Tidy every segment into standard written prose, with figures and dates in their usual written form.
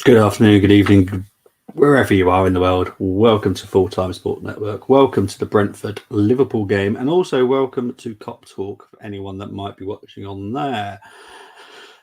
Good afternoon, good evening, wherever you are in the world. Welcome to Full Time Sport Network. Welcome to the Brentford Liverpool game, and also welcome to Cop Talk for anyone that might be watching on there.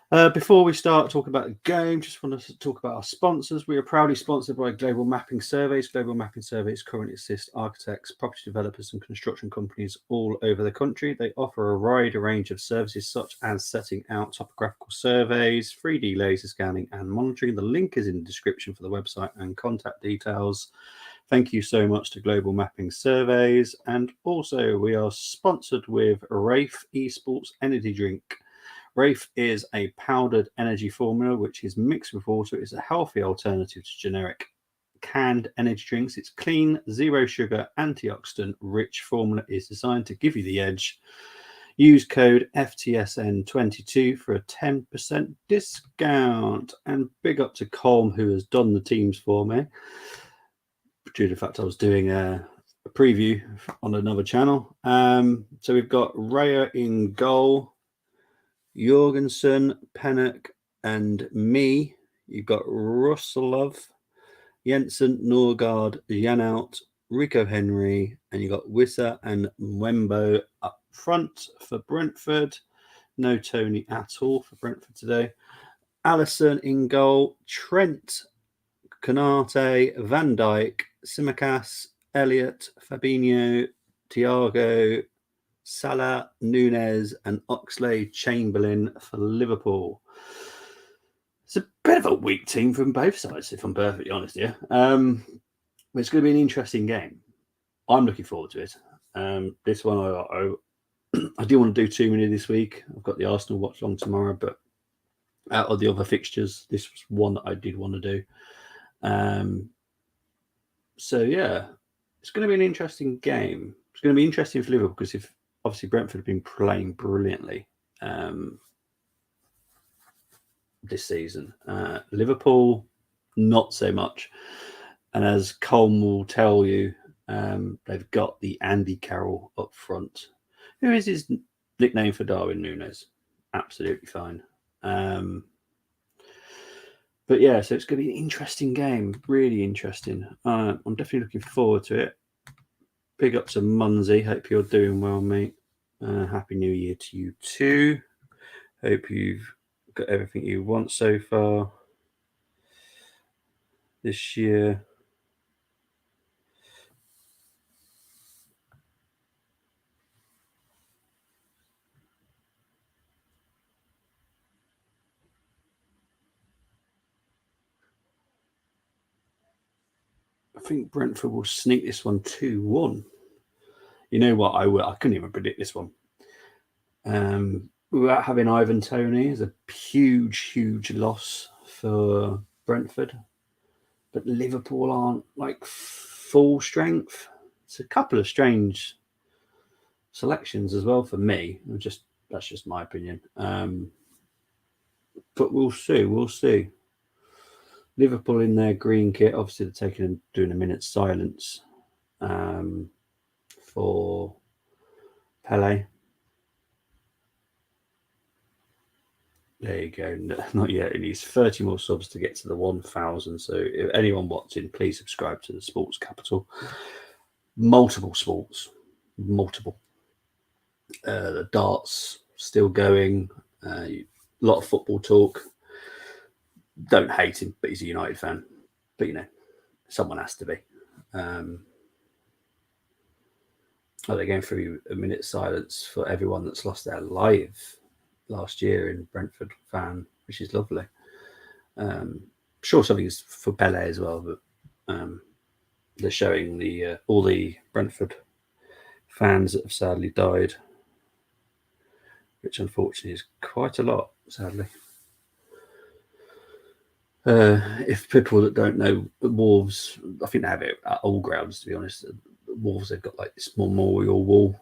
Before we start talking about the game, just want to talk about our sponsors. We are proudly sponsored by Global Mapping Surveys. Global Mapping Surveys currently assist architects, property developers, and construction companies all over the country. They offer a wide range of services such as setting out topographical surveys, 3D laser scanning, and monitoring. The link is in the description for the website and contact details. Thank you so much to Global Mapping Surveys. And also, we are sponsored with Rafe Esports Energy Drink. Rafe is a powdered energy formula which is mixed with water. It's a healthy alternative to generic canned energy drinks. It's clean, zero sugar, antioxidant rich formula is designed to give you the edge. Use code FTSN22 for a 10% discount. And big up to Colm, who has done the teams for me. Due to the fact I was doing a preview on another channel. So we've got Raya in goal, Jorgensen, Pennock, and me. You've got Russelov, Jensen, Norgard, Janout, Rico Henry, and you've got Wissa and Mwembo up front for Brentford. No Tony at all for Brentford today. Allison in goal, Trent, Canate, Van Dijk, Simicas, Elliott, Fabinho, Thiago, Salah, Nunes, and Oxlade-Chamberlain for Liverpool. It's a bit of a weak team from both sides, if I'm perfectly honest here. It's going to be an interesting game. I'm looking forward to it. This one, I do want to do too many this week. I've got the Arsenal Watchalong tomorrow, but out of the other fixtures, this was one that I did want to do. So yeah, it's going to be an interesting game. It's going to be interesting for Liverpool because if obviously Brentford have been playing brilliantly this season. Liverpool, not so much. And as Colm will tell you, they've got the Andy Carroll up front. Who is his nickname for Darwin Núñez? Absolutely fine. But yeah, so it's going to be an interesting game. Really interesting. I'm definitely looking forward to it. Big up to Munsey. Hope you're doing well, mate. Happy New Year to you too. Hope you've got everything you want so far this year. I think Brentford will sneak this one 2-1. You know what? I couldn't even predict this one. Without having Ivan Toney is a huge loss for Brentford. But Liverpool aren't like full strength. It's a couple of strange selections as well for me. That's just my opinion. But we'll see. We'll see. Liverpool in their green kit. Obviously, they're doing a minute's silence for Pele. There you go. No, not yet. It needs 30 more subs to get to the 1,000. So if anyone watching, please subscribe to the Sports Capital. Multiple sports. Multiple. The darts still going. A lot of football talk. Don't hate him, but he's a United fan. But, someone has to be. They're going through a minute's silence for everyone that's lost their life last year in Brentford fan, which is lovely. Sure something is for Pele as well, but they're showing all the Brentford fans that have sadly died, which unfortunately is quite a lot, sadly. If people that don't know, Wolves, I think they have it at all grounds, to be honest. Wolves, they've got like this memorial wall.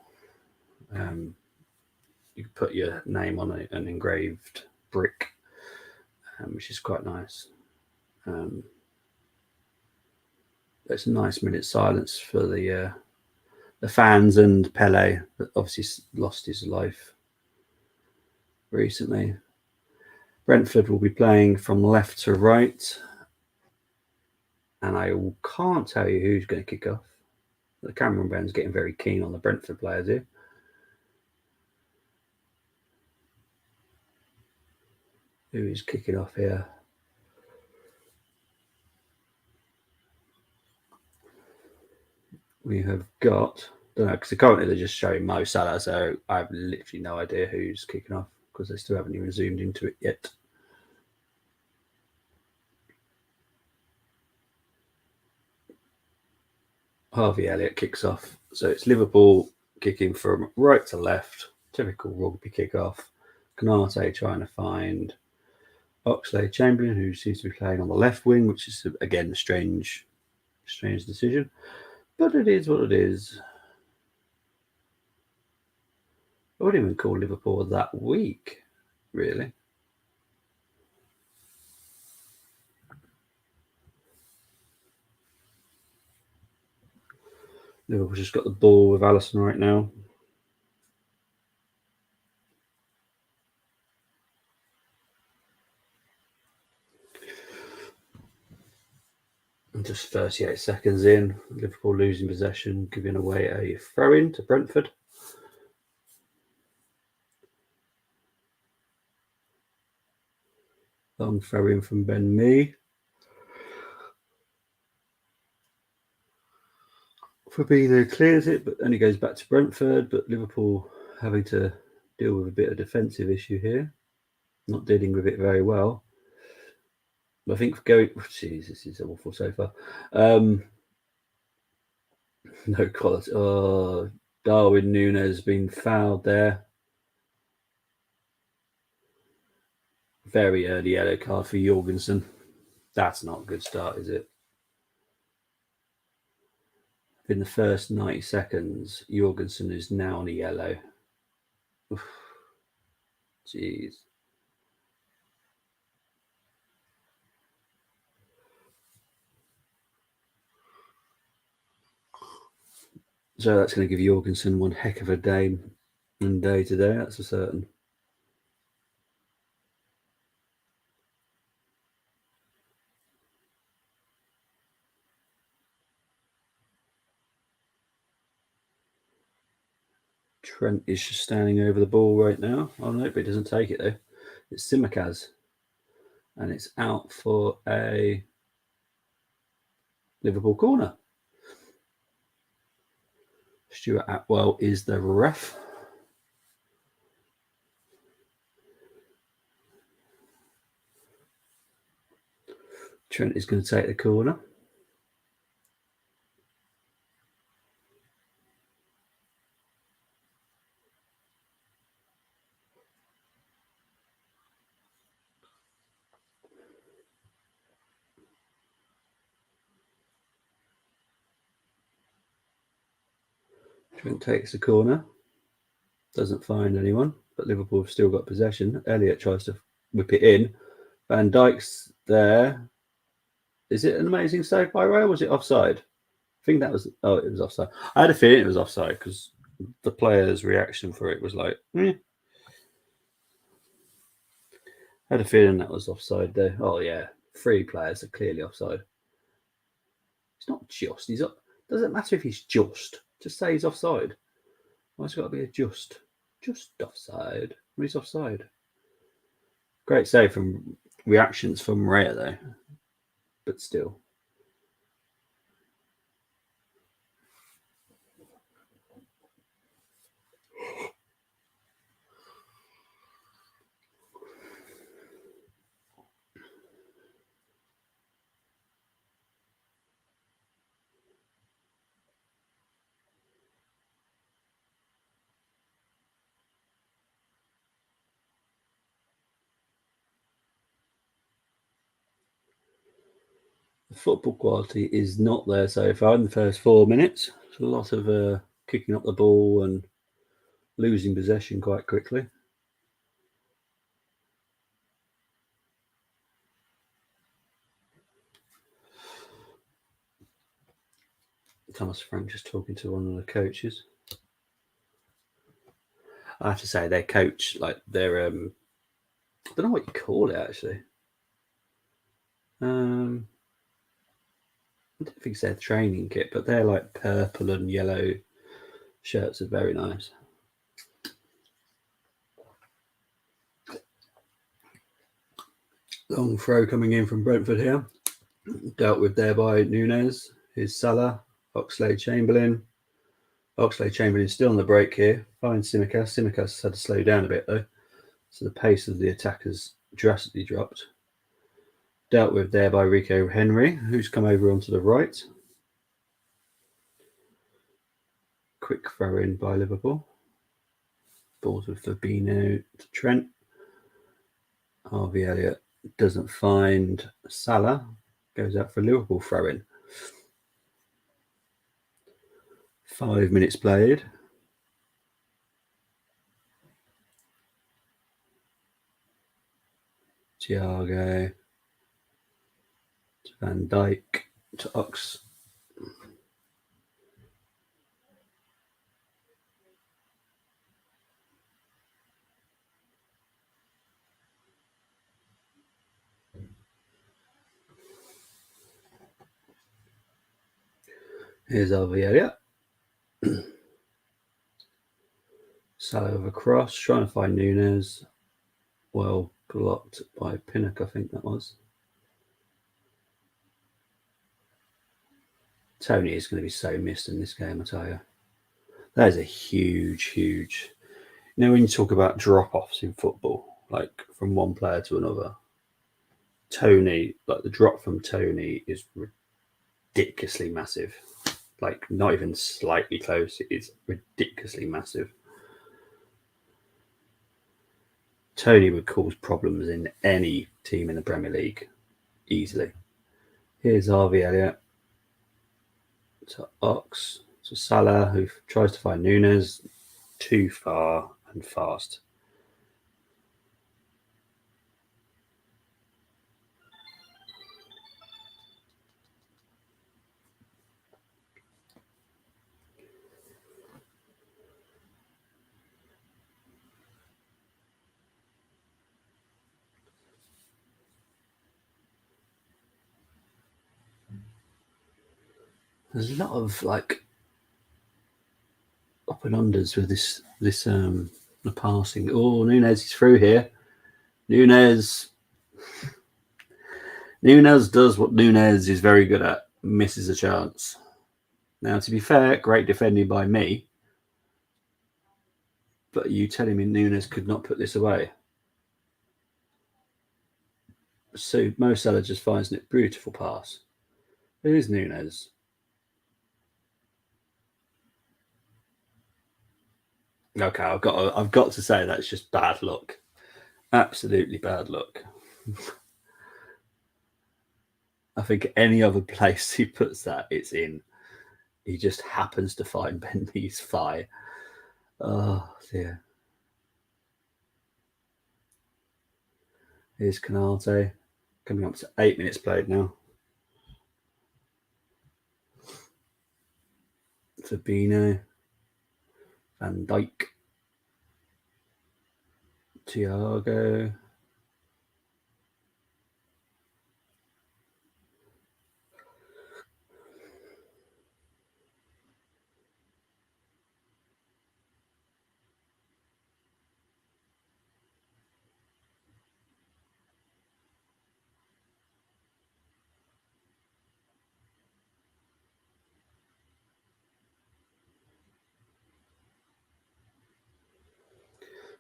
You can put your name on an engraved brick, which is quite nice. It's a nice minute silence for the fans and Pele, that obviously lost his life recently. Brentford will be playing from left to right. And I can't tell you who's going to kick off. The cameraman's getting very keen on the Brentford players here. Who is kicking off here? We have got, I don't know, because currently they're just showing Mo Salah, so I have literally no idea who's kicking off because they still haven't even zoomed into it yet. Harvey Elliott kicks off. So it's Liverpool kicking from right to left. Typical rugby kick-off. Canate trying to find Oxlade-Chamberlain, who seems to be playing on the left wing, which is, again, a strange decision. But it is what it is. I wouldn't even call Liverpool that weak, really. Liverpool just got the ball with Alisson right now. And just 38 seconds in, Liverpool losing possession, giving away a throw-in to Brentford. Long throw-in from Ben Mee. Fabinho clears it, but only goes back to Brentford. But Liverpool having to deal with a bit of defensive issue here, not dealing with it very well. I think going, jeez, this is awful so far. No quality. Oh, Darwin Núñez been fouled there. Very early yellow card for Jorgensen. That's not a good start, is it? In the first 90 seconds, Jorgensen is now on a yellow. Oof. Jeez. So that's going to give Jorgensen one heck of a day today, that's for certain. Trent is just standing over the ball right now. Oh no, but he doesn't take it though. It's Simicaz. And it's out for a Liverpool corner. Stuart Atwell is the ref. Trent is going to take the corner. Trent takes the corner. Doesn't find anyone, but Liverpool have still got possession. Elliott tries to whip it in. Van Dijk's there. Is it an amazing save by Ray or was it offside? I think that was, oh, it was offside. I had a feeling it was offside because the player's reaction for it was like, I had a feeling that was offside there. Oh, yeah. 3 players are clearly offside. It's not just. He's up. Doesn't matter if he's just. Just say he's offside. Why's it got to be a just? Just offside. Well, he's offside. Great save from reactions from Raya, though. But still. The football quality is not there so far in the first 4 minutes. It's a lot of kicking up the ball and losing possession quite quickly. Thomas Frank just talking to one of the coaches. I have to say, their coach, like their, I don't know what you call it actually. don't think it's their training kit, but they're like purple and yellow shirts are very nice. Long throw coming in from Brentford here. Dealt with there by Nunes. Here's Salah, Oxlade-Chamberlain. Oxlade-Chamberlain still on the break here. Finds Tsimikas. Tsimikas had to slow down a bit though, so the pace of the attack has drastically dropped. Dealt with there by Rico Henry, who's come over onto the right. Quick throw in by Liverpool. Balls with Fabinho to Trent. Harvey Elliott doesn't find Salah. Goes out for Liverpool throw in. 5 minutes played. Thiago to Van Dijk to Ox. Here's Harvey Elliott. Salah over cross, trying to find Nunes. Well blocked by Pinnock, I think that was. Tony is going to be so missed in this game, I tell you. That is a huge, huge. You know, when you talk about drop-offs in football, like from one player to another, Tony, like the drop from Tony is ridiculously massive. Like not even slightly close. It's ridiculously massive. Tony would cause problems in any team in the Premier League easily. Here's Harvey Elliott to Ox to Salah, who tries to find Nunes. Too far and fast. There's a lot of like up and unders with this the passing. Oh, Nunes is through here. Nunes does what Nunes is very good at. Misses a chance. Now, to be fair, great defending by me. But are you telling me Nunes could not put this away? So Mo Salah just finds it. Beautiful pass. Who's Nunes? Okay, I've got to say that's just bad luck. Absolutely bad luck. I think any other place he puts that, it's in. He just happens to find Ben Mee's thigh. Oh dear. Here's Canate. Coming up to 8 minutes played now. Fabinho. Van Dijk. Thiago.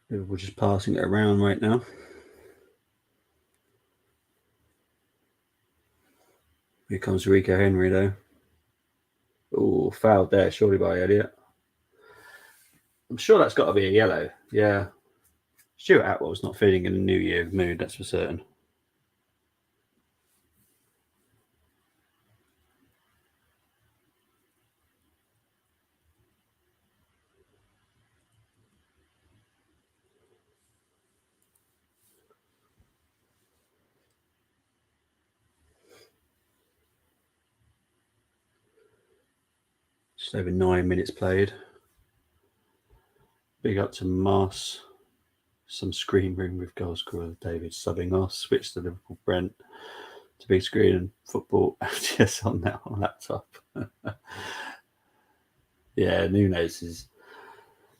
We're just passing it around right now. Here comes Rico Henry though. Oh, fouled there, surely by Elliott. I'm sure that's got to be a yellow. Yeah. Stuart Atwell's not feeling in a New Year mood, that's for certain. Just over 9 minutes played. Big up to Moss. Some screen room with goal scorer David subbing off. Switch to Liverpool Brent. to be screening football just on that laptop. Yeah, Nunes is.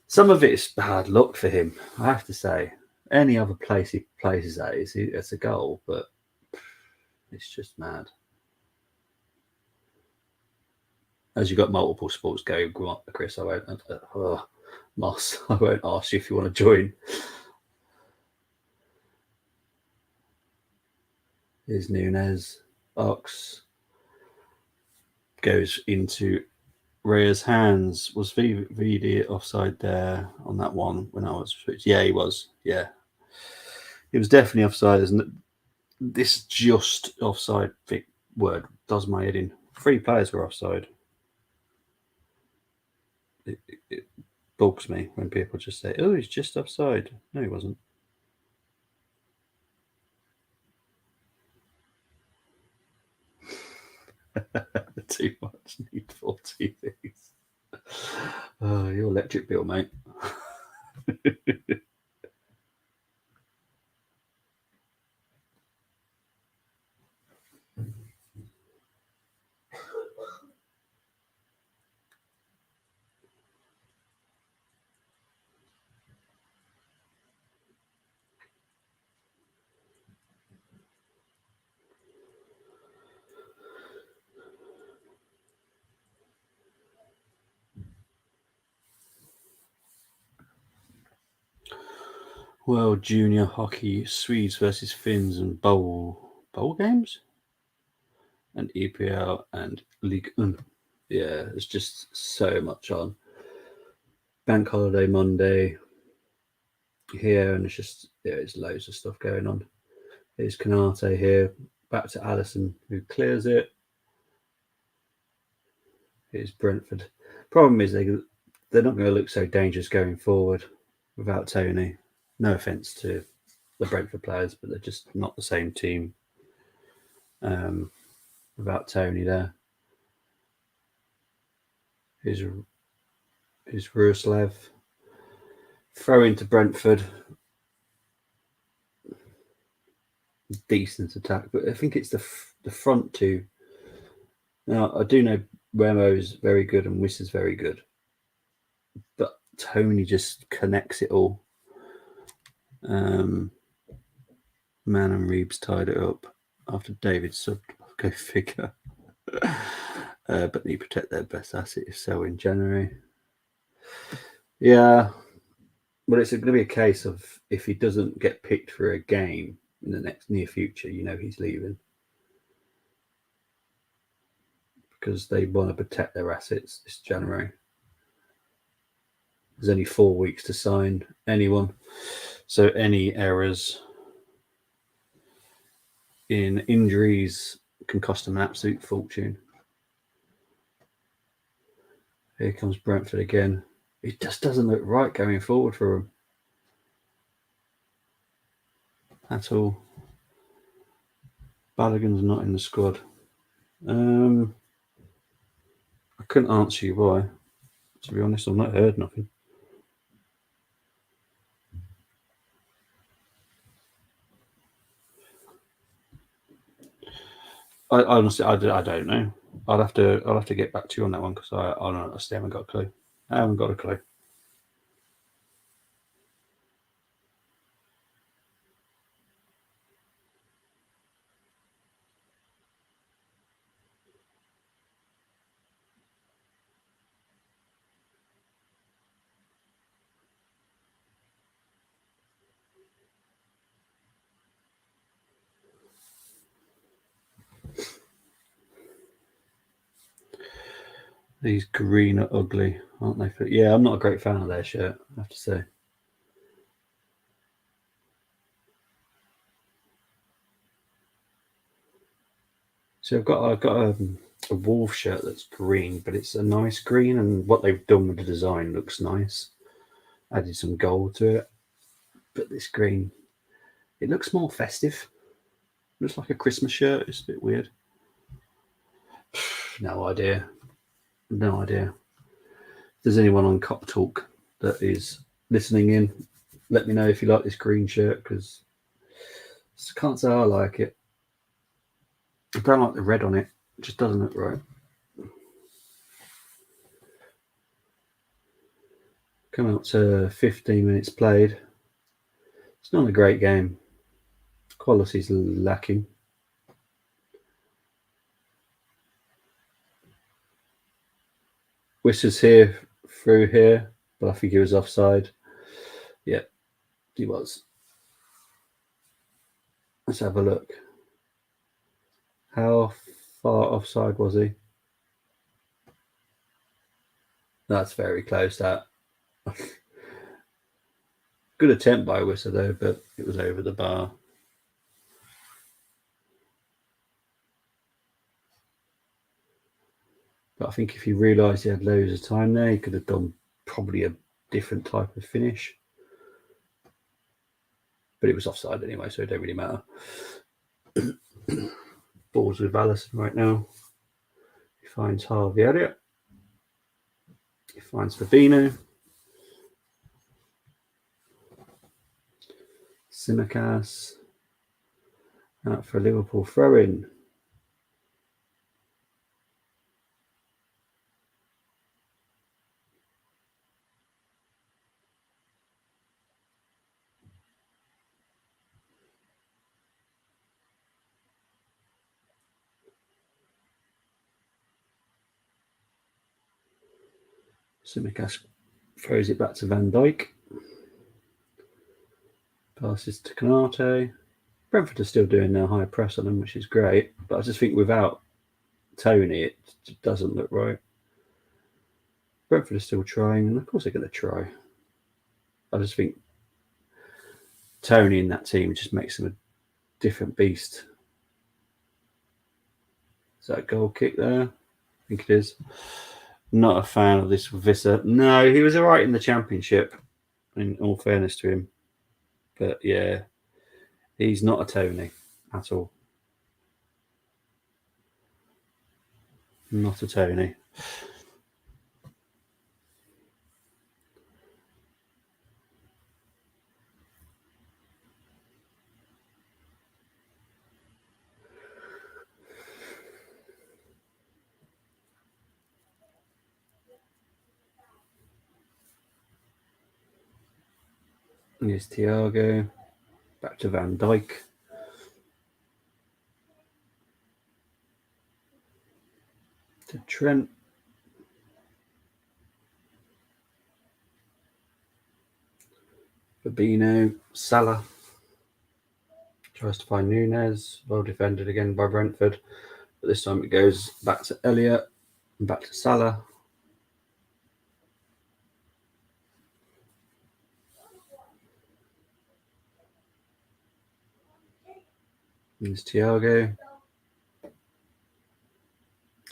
Some of it's bad luck for him, I have to say. Any other place he plays at, it's a goal, but it's just mad. As you've got multiple sports going, Chris, Moss, I won't ask you if you want to join. Here's Nunes. Ox goes into Raya's hands. Was VD offside there on that one when I was switched? Yeah, he was. Yeah. He was definitely offside, isn't it? This just offside word does my head in. 3 players were offside. It bugs me when people just say, "Oh, he's just offside." No, he wasn't. Too much need for TVs. Oh, your electric bill, mate. World Junior Hockey, Swedes versus Finns, and bowl games, and EPL and League One. Yeah, there's just so much on. Bank holiday Monday here, and it's loads of stuff going on. Here's Canate here, back to Allison, who clears it. Here's Brentford. Problem is they're not going to look so dangerous going forward without Tony. No offence to the Brentford players, but they're just not the same team without Tony there. Here's Ruslav. Throw into Brentford. Decent attack, but I think it's the front two. Now, I do know Remo's very good and Wiss is very good, but Tony just connects it all. Man and Reeves tied it up after David subbed. Go figure. But they protect their best asset if so in January. Yeah, but it's going to be a case of if he doesn't get picked for a game in the next near future, he's leaving. Because they want to protect their assets this January. There's only 4 weeks to sign anyone. So any errors in injuries can cost them an absolute fortune. Here comes Brentford again. It just doesn't look right going forward for them. At all. Balogun's not in the squad. I couldn't answer you why. To be honest, I've not heard nothing. I honestly, I don't know. I'll have to get back to you on that one because I honestly haven't got a clue. I haven't got a clue. These green are ugly, aren't they? Yeah, I'm not a great fan of their shirt, I have to say. So I've got a Wolf shirt that's green, but it's a nice green, and what they've done with the design looks nice. Added some gold to it, but this green, it looks more festive. Looks like a Christmas shirt. It's a bit weird. No idea. If there's anyone on Cop Talk that is listening in, let me know if you like this green shirt because I can't say I like it. I don't like the red on it. It just doesn't look right. Coming up to 15 minutes played. It's not a great game. Quality's lacking. Whistler's here through here, but I think he was offside. Yeah, he was. Let's have a look. How far offside was he? That's very close, that. Good attempt by Whistler, though, but it was over the bar. But I think if he realised he had loads of time there, he could have done probably a different type of finish. But it was offside anyway, so it don't really matter. Balls with Allison right now. He finds Harvey Elliott. He finds Fabinho. Simicas. Out for a Liverpool throw-in. Simicas throws it back to Van Dijk. Passes to Canate. Brentford are still doing their high press on them, which is great. But I just think without Tony, it doesn't look right. Brentford are still trying, and of course they're going to try. I just think Tony in that team just makes them a different beast. Is that a goal kick there? I think it is. Not a fan of this Visser. No, he was all right in the Championship, in all fairness to him. But yeah, he's not a Tony at all. Not a Tony. Here's Thiago. Back to Van Dijk. To Trent. Fabinho. Salah. Tries to find Nunez. Well defended again by Brentford. But this time it goes back to Elliott. And back to Salah. Here's Thiago.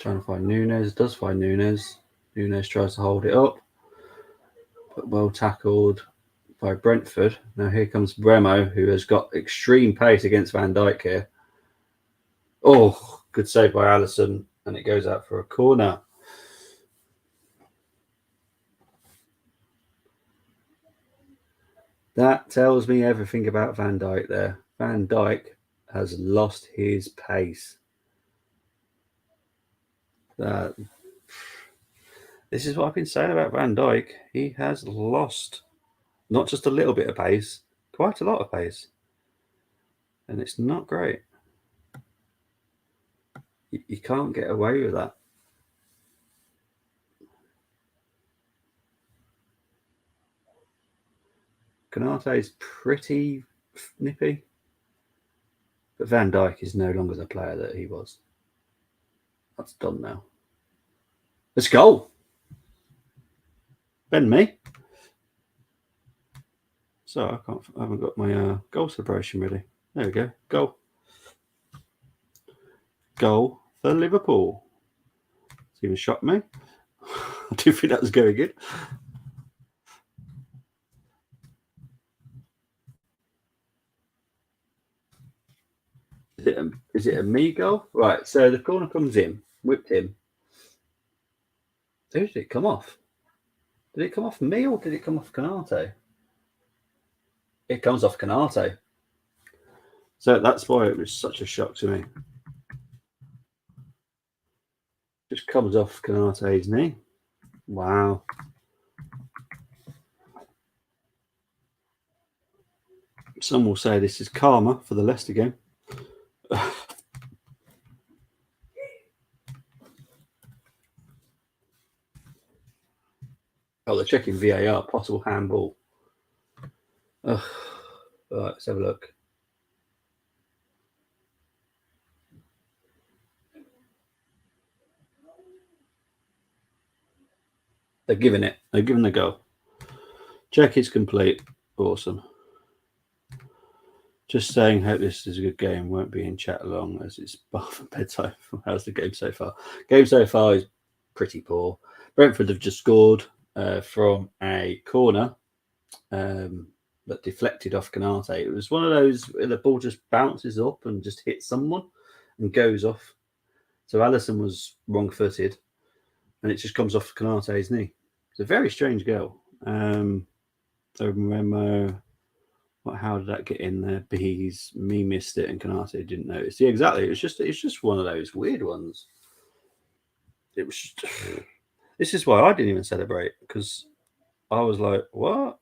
Trying to find Nunez. Does find Nunez. Nunez tries to hold it up. But well tackled by Brentford. Now here comes Bremo, who has got extreme pace against Van Dijk here. Oh, good save by Allison. And it goes out for a corner. That tells me everything about Van Dijk there. Van Dijk has lost his pace. This is what I've been saying about Van Dijk. He has lost not just a little bit of pace, quite a lot of pace. And it's not great. You can't get away with that. Canate is pretty nippy. But Van Dijk is no longer the player that he was. That's done now. Let's go. Ben me. So I haven't got my goal celebration ready. There we go. Goal. Goal for Liverpool. It's even shocked me. I didn't think that was going good. Is it a me goal? Right, so the corner comes in, whipped in. Who did it come off? Did it come off me or did it come off Canate? It comes off Canate. So that's why it was such a shock to me. Just comes off Canate's knee. Wow. Some will say this is karma for the Leicester game. Oh, they're checking VAR, possible handball. Ugh. All right, let's have a look. They're giving it. They're giving the goal. Check is complete. Awesome. Just saying, hope this is a good game. Won't be in chat along as it's bath and bedtime. How's the game so far? Game so far is pretty poor. Brentford have just scored from a corner that deflected off Canate. It was one of those where the ball just bounces up and just hits someone and goes off. So Alisson was wrong-footed, and it just comes off Canate's knee. It's a very strange goal. So Memo, how did that get in there? Bees, me missed it, and Canate didn't notice. Yeah, exactly. It's just one of those weird ones. It was. This is why I didn't even celebrate, because I was like, what?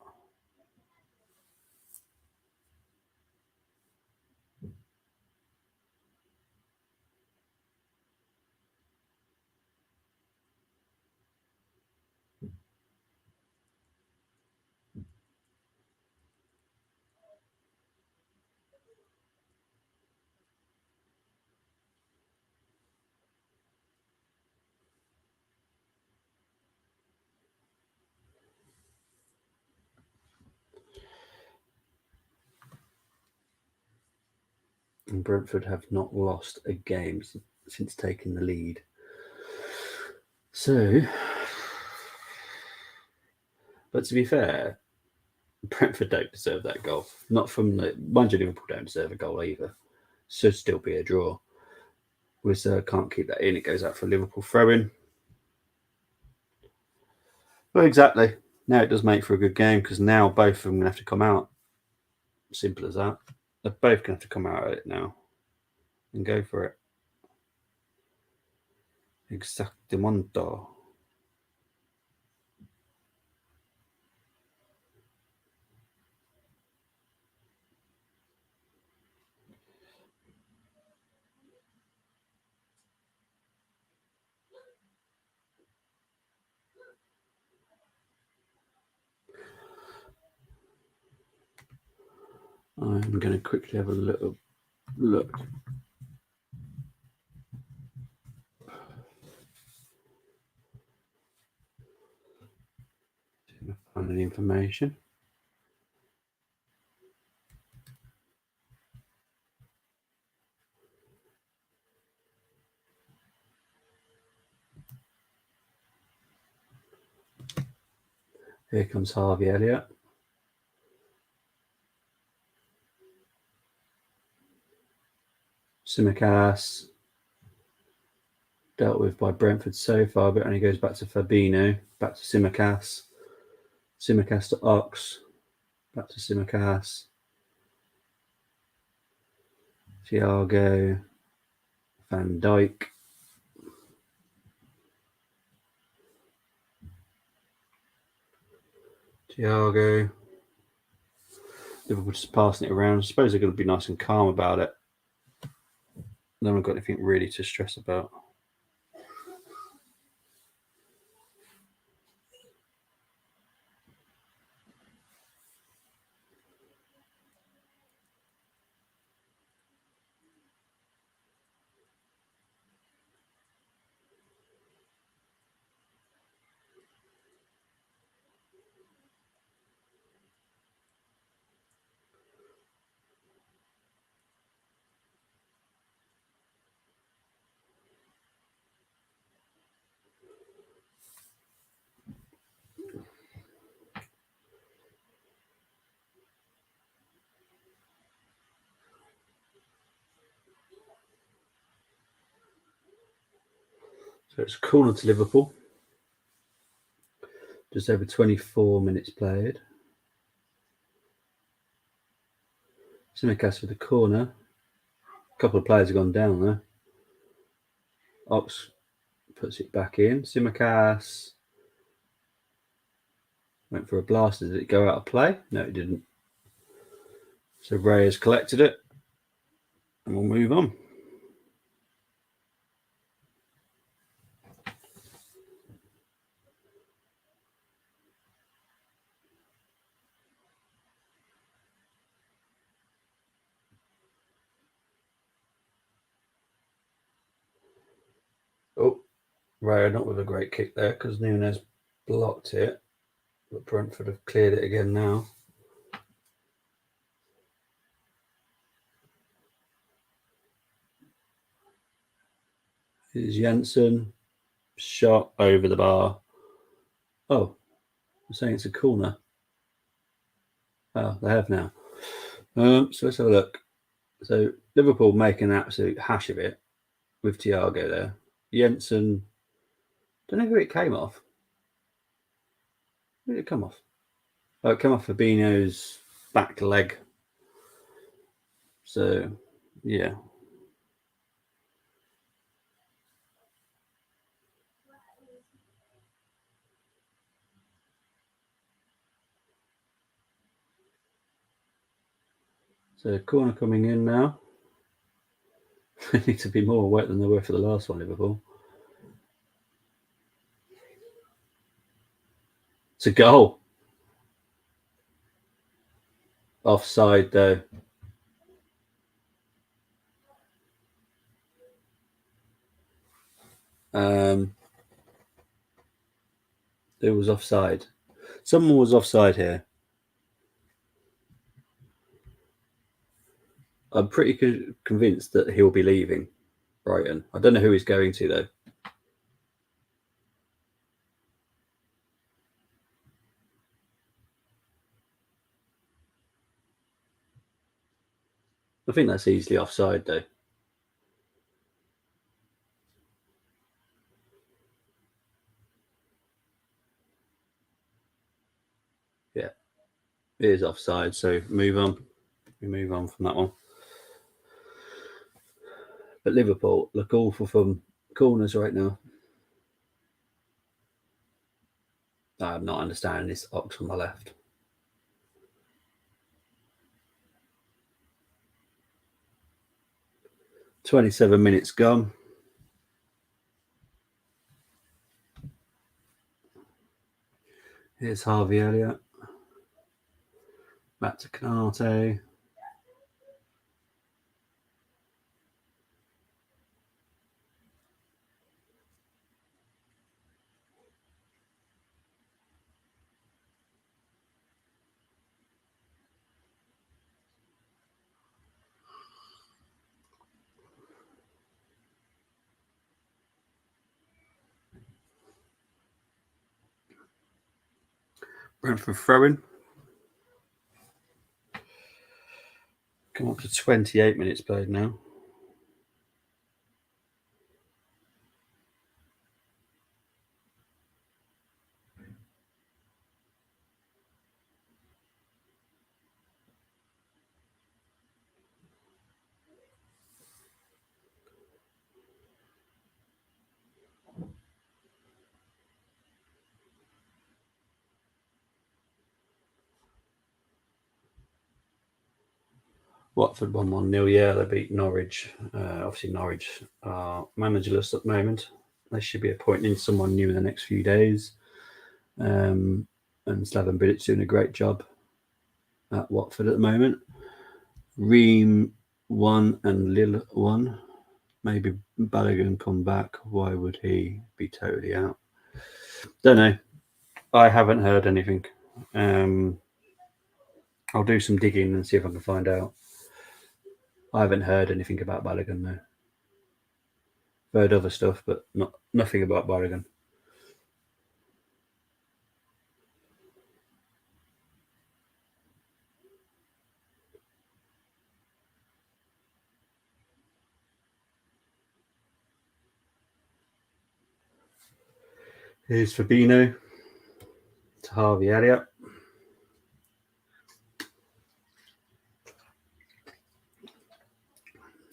And Brentford have not lost a game since taking the lead. So, but to be fair, Brentford don't deserve that goal. Not from the mind you, Liverpool don't deserve a goal either. Should still be a draw. Wizard can't keep that in. It goes out for Liverpool throw-in. Well, exactly. Now it does make for a good game, because now both of them are going to have to come out. Simple as that. They're both going to have to come out of it now and go for it. Exactamundo. I'm going to quickly have a little look. Find any information. Here comes Harvey Elliott. Simicast dealt with by Brentford so far, but only goes back to Fabinho, back to Simicast. Simicast to Ox, back to Simicast. Thiago, Van Dijk. Thiago. Liverpool just passing it around. I suppose they're going to be nice and calm about it. They haven't got anything really to stress about. So it's a corner to Liverpool. Just over 24 minutes played. Simicast for the corner. A couple of players have gone down there. Ox puts it back in. Simicast went for a blaster. Did it go out of play? No, it didn't. So Ray has collected it, and we'll move on. Oh, Ray not with a great kick there because Nunes blocked it, but Brentford have cleared it again now. Here's Jensen, shot over the bar. Oh, I'm saying it's a corner. Oh, they have now. So let's have a look. So Liverpool making an absolute hash of it with Thiago there. Jensen, don't know who it came off. Who did it come off? Oh, it came off Fabinho's back leg. So, yeah. So corner coming in now. They need to be more wet than they were for the last one, Liverpool. It's a goal. Offside though. It was offside. Someone was offside here. I'm pretty convinced that he'll be leaving Brighton. I don't know who he's going to though. I think that's easily offside though. Yeah, it is offside. So move on. We move on from that one. But Liverpool look awful from corners right now. I'm not understanding this Ox on the left. "27 minutes gone." Here's Harvey Elliott. Back to Canate. Brentford throwing. Come up to 28 minutes played now. Watford 1-0. Yeah, they beat Norwich. Obviously, Norwich are managerless at the moment. They should be appointing someone new in the next few days. And Slaven Bilic's doing a great job at Watford at the moment. Ream 1 and Lille 1. Maybe Balogun come back. Why would he be totally out? Don't know. I haven't heard anything. I'll do some digging and see if I can find out. I haven't heard anything about Balogun though. Heard other stuff, but nothing about Balogun. Here's Fabinho to Harvey Elliott.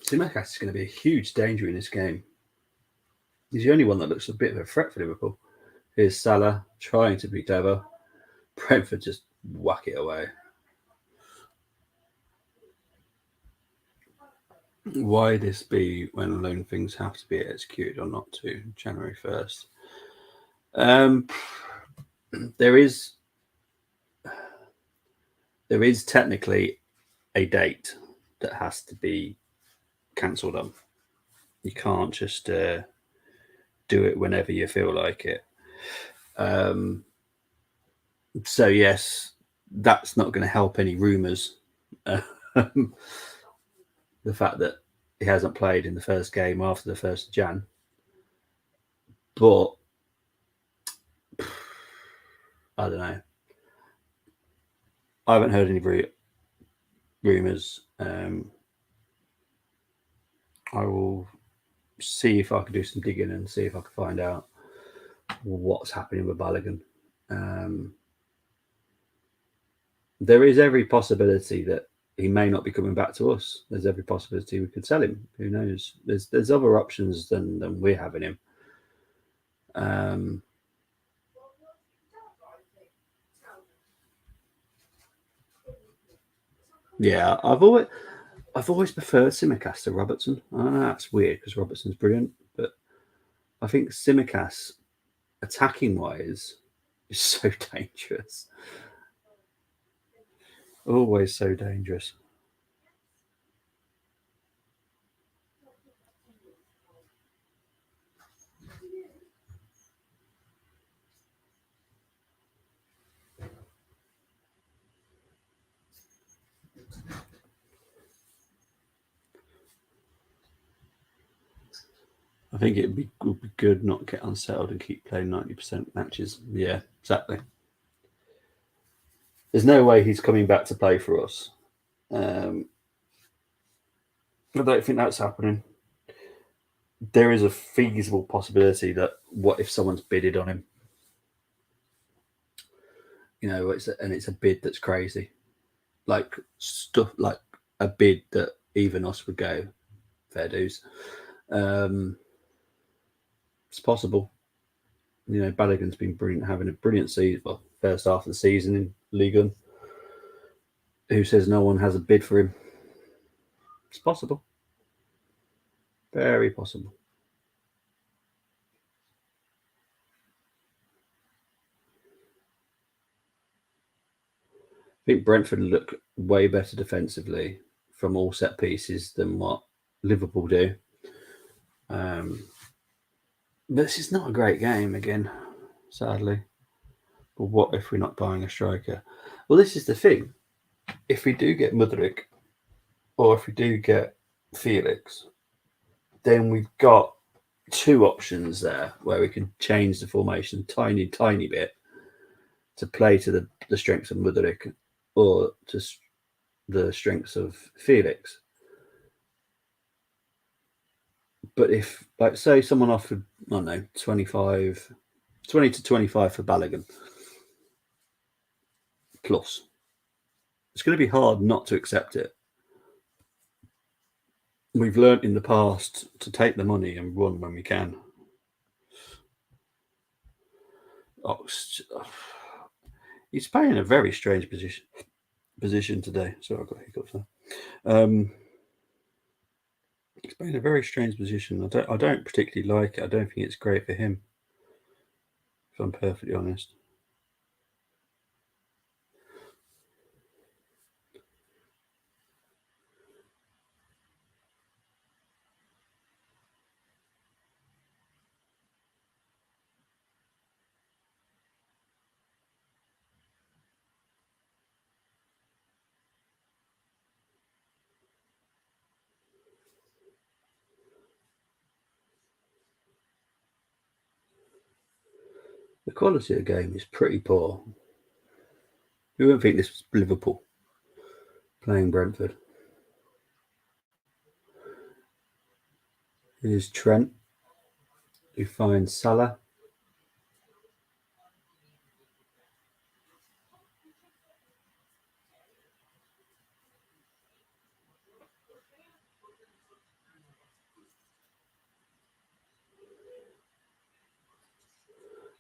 Simicast is going to be a huge danger in this game. He's the only one that looks a bit of a threat for Liverpool. Here's Salah trying to be clever. Brentford just whack it away. Why this be when loan things have to be executed or not to? January 1st. There is technically a date that has to be cancelled on. You can't just do it whenever you feel like it. So yes, that's not going to help any rumours. The fact that he hasn't played in the first game after the 1st of Jan. But I don't know. I haven't heard any rumours. I will see if I can do some digging and see if I can find out what's happening with Balogun. There is every possibility that he may not be coming back to us. There's every possibility we could sell him. Who knows? There's other options than we're having him. Yeah, I've always preferred Tsimikas to Robertson. I know that's weird because Robertson's brilliant, but I think Tsimikas, attacking wise, is so dangerous. Always so dangerous. I think would be good not get unsettled and keep playing 90% matches. Yeah, exactly. There's no way he's coming back to play for us. I don't think that's happening. There is a feasible possibility that what if someone's bidded on him? You know, it's a bid that's crazy, like stuff like a bid that even us would go fair dues. It's possible. You know, Balogun's been brilliant, having a brilliant season. Well, first half of the season in Ligue 1. Who says no one has a bid for him? It's possible. Very possible. I think Brentford look way better defensively from all set pieces than what Liverpool do. This is not a great game again, sadly. But what if we're not buying a striker? Well, this is the thing. If we do get Mudryk, or if we do get Felix, then we've got two options there where we can change the formation tiny bit to play to the strengths of Mudryk or to the strengths of Felix. But if, like, say someone offered, I don't know, 20 to 25 for Balogun plus, it's going to be hard not to accept it. We've learnt in the past to take the money and run when we can. Oh, he's playing a very strange position today. Sorry, I've got hiccups there. He's playing a very strange position. I don't particularly like it. I don't think it's great for him, if I'm perfectly honest. The quality of the game is pretty poor. You wouldn't think this was Liverpool playing Brentford. Here's Trent, who finds Salah.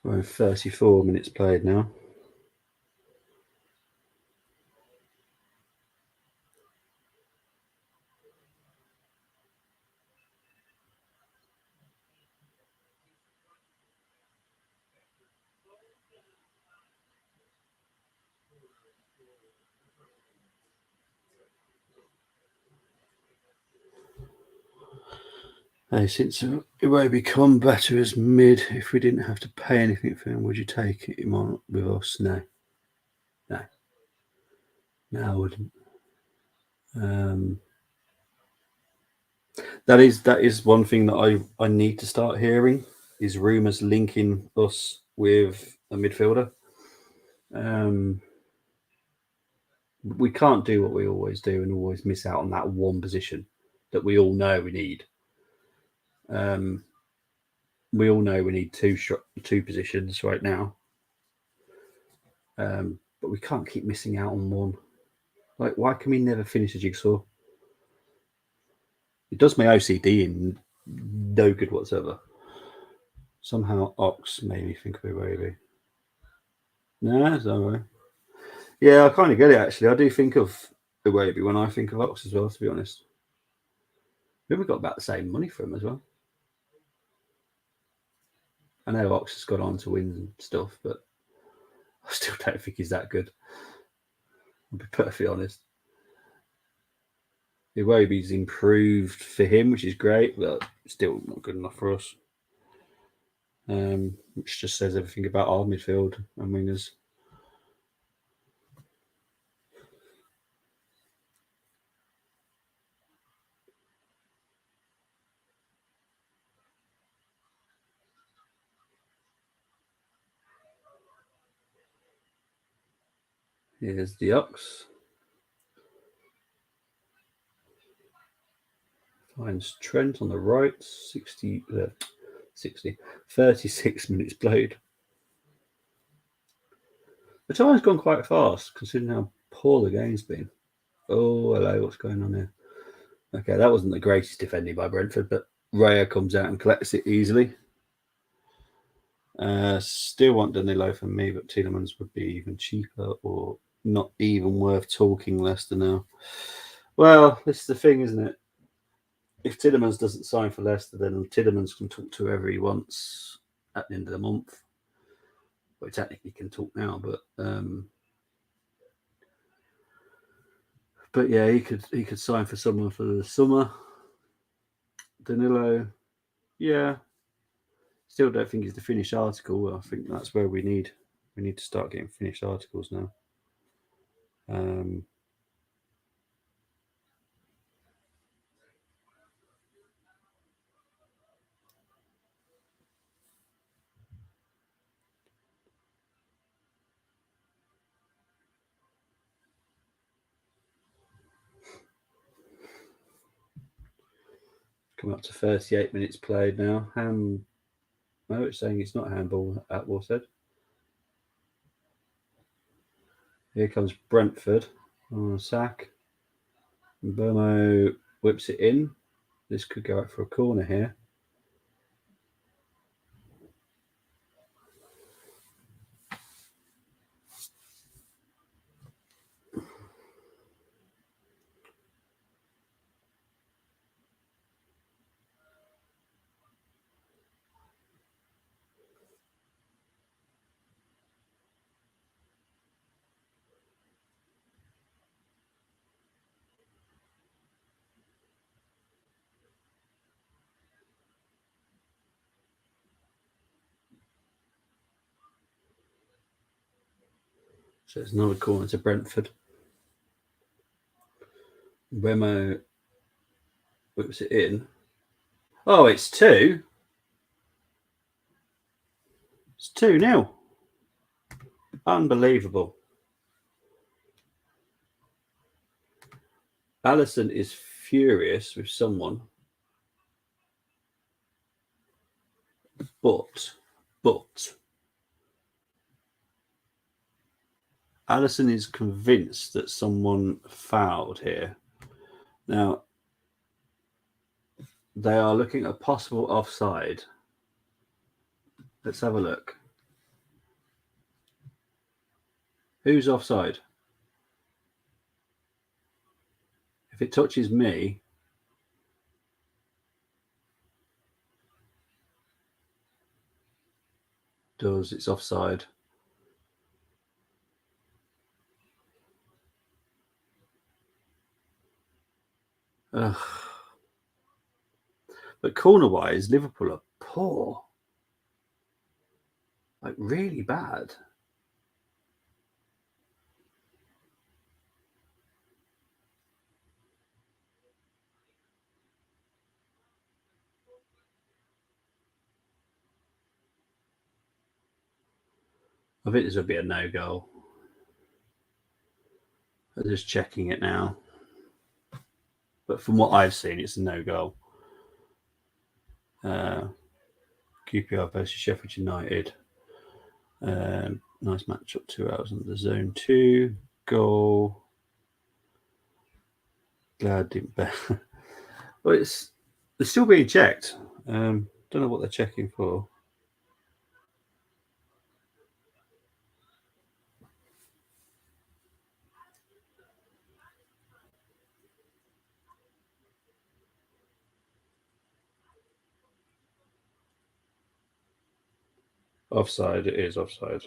We're in 34 minutes played now. Hey, since it would become better as mid, if we didn't have to pay anything for him, would you take him on with us? No. No, I wouldn't. That is one thing that I need to start hearing is rumours linking us with a midfielder. We can't do what we always do and always miss out on that one position that we all know we need. We all know we need two positions right now, but we can't keep missing out on one. Like, why can we never finish a jigsaw? It does my OCD in no good whatsoever. Somehow Ox made me think of a baby. No, it's all right. Yeah, I kind of get it actually. I do think of Iwobi when I think of Ox as well, to be honest. We've got about the same money for him as well. I know Ox has got on to win and stuff, but I still don't think he's that good. I'll be perfectly honest. Iwobi's improved for him, which is great, but still not good enough for us. Which just says everything about our midfield and wingers. Here's the Ox. Finds Trent on the right, 36 minutes played. The time's gone quite fast, considering how poor the game's been. Oh, hello, what's going on here? Okay, that wasn't the greatest defending by Brentford, but Raya comes out and collects it easily. Still want Danilo from me, but Tielemans would be even cheaper or not even worth talking Leicester now. Well, this is the thing, isn't it? If Tielemans doesn't sign for Leicester, then Tielemans can talk to whoever he wants at the end of the month. Well, he technically can talk now, but yeah, he could sign for someone for the summer. Danilo, yeah. Still don't think he's the finished article. I think that's where we need to start getting finished articles now. Come up to 38 minutes played now. No, it's saying it's not handball at Warsted. Here comes Brentford on a sack. Burmo whips it in. This could go out for a corner here. So it's another corner to Brentford. Remo whips it in. Oh, it's 2. It's 2-0. Unbelievable. Allison is furious with someone. But Allison is convinced that someone fouled here. Now, they are looking at possible offside. Let's have a look. Who's offside? If it touches me, it's offside. Ugh. But corner-wise, Liverpool are poor. Like, really bad. I think this would be a no-goal. I'm just checking it now. But from what I've seen, it's a no-goal. QPR versus Sheffield United. Nice matchup, 2 hours in the zone 2. Goal. Glad didn't bet. Well, they're still being checked. Don't know what they're checking for. Offside. It is offside.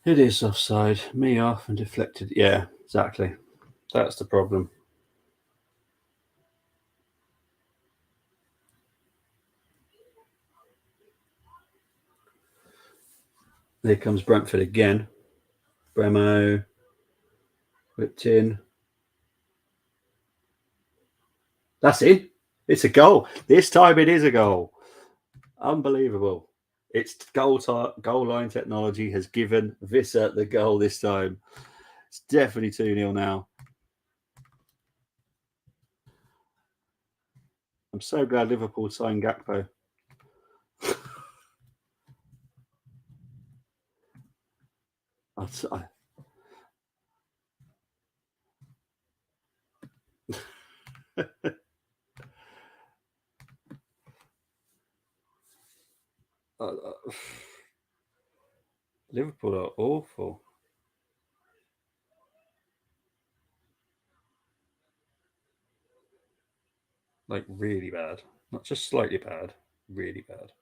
It is offside. Me off and deflected. Yeah, exactly. That's the problem. Here comes Brentford again. Bremo. Whipped in. That's it. It's a goal. This time it is a goal. Unbelievable. It's goal line technology has given Visser the goal this time. It's definitely 2-0 now. I'm so glad Liverpool signed Gakpo. Liverpool are awful. Like, really bad. Not just slightly bad, really bad.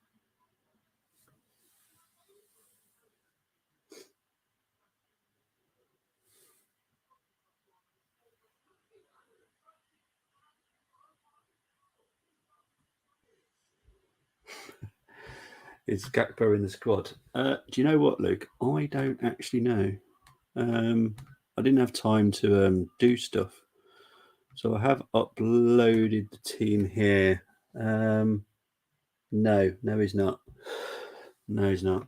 Is Gakpo in the squad? Do you know what, Luke? I don't actually know. I didn't have time to do stuff. So I have uploaded the team here. No, he's not. No, he's not.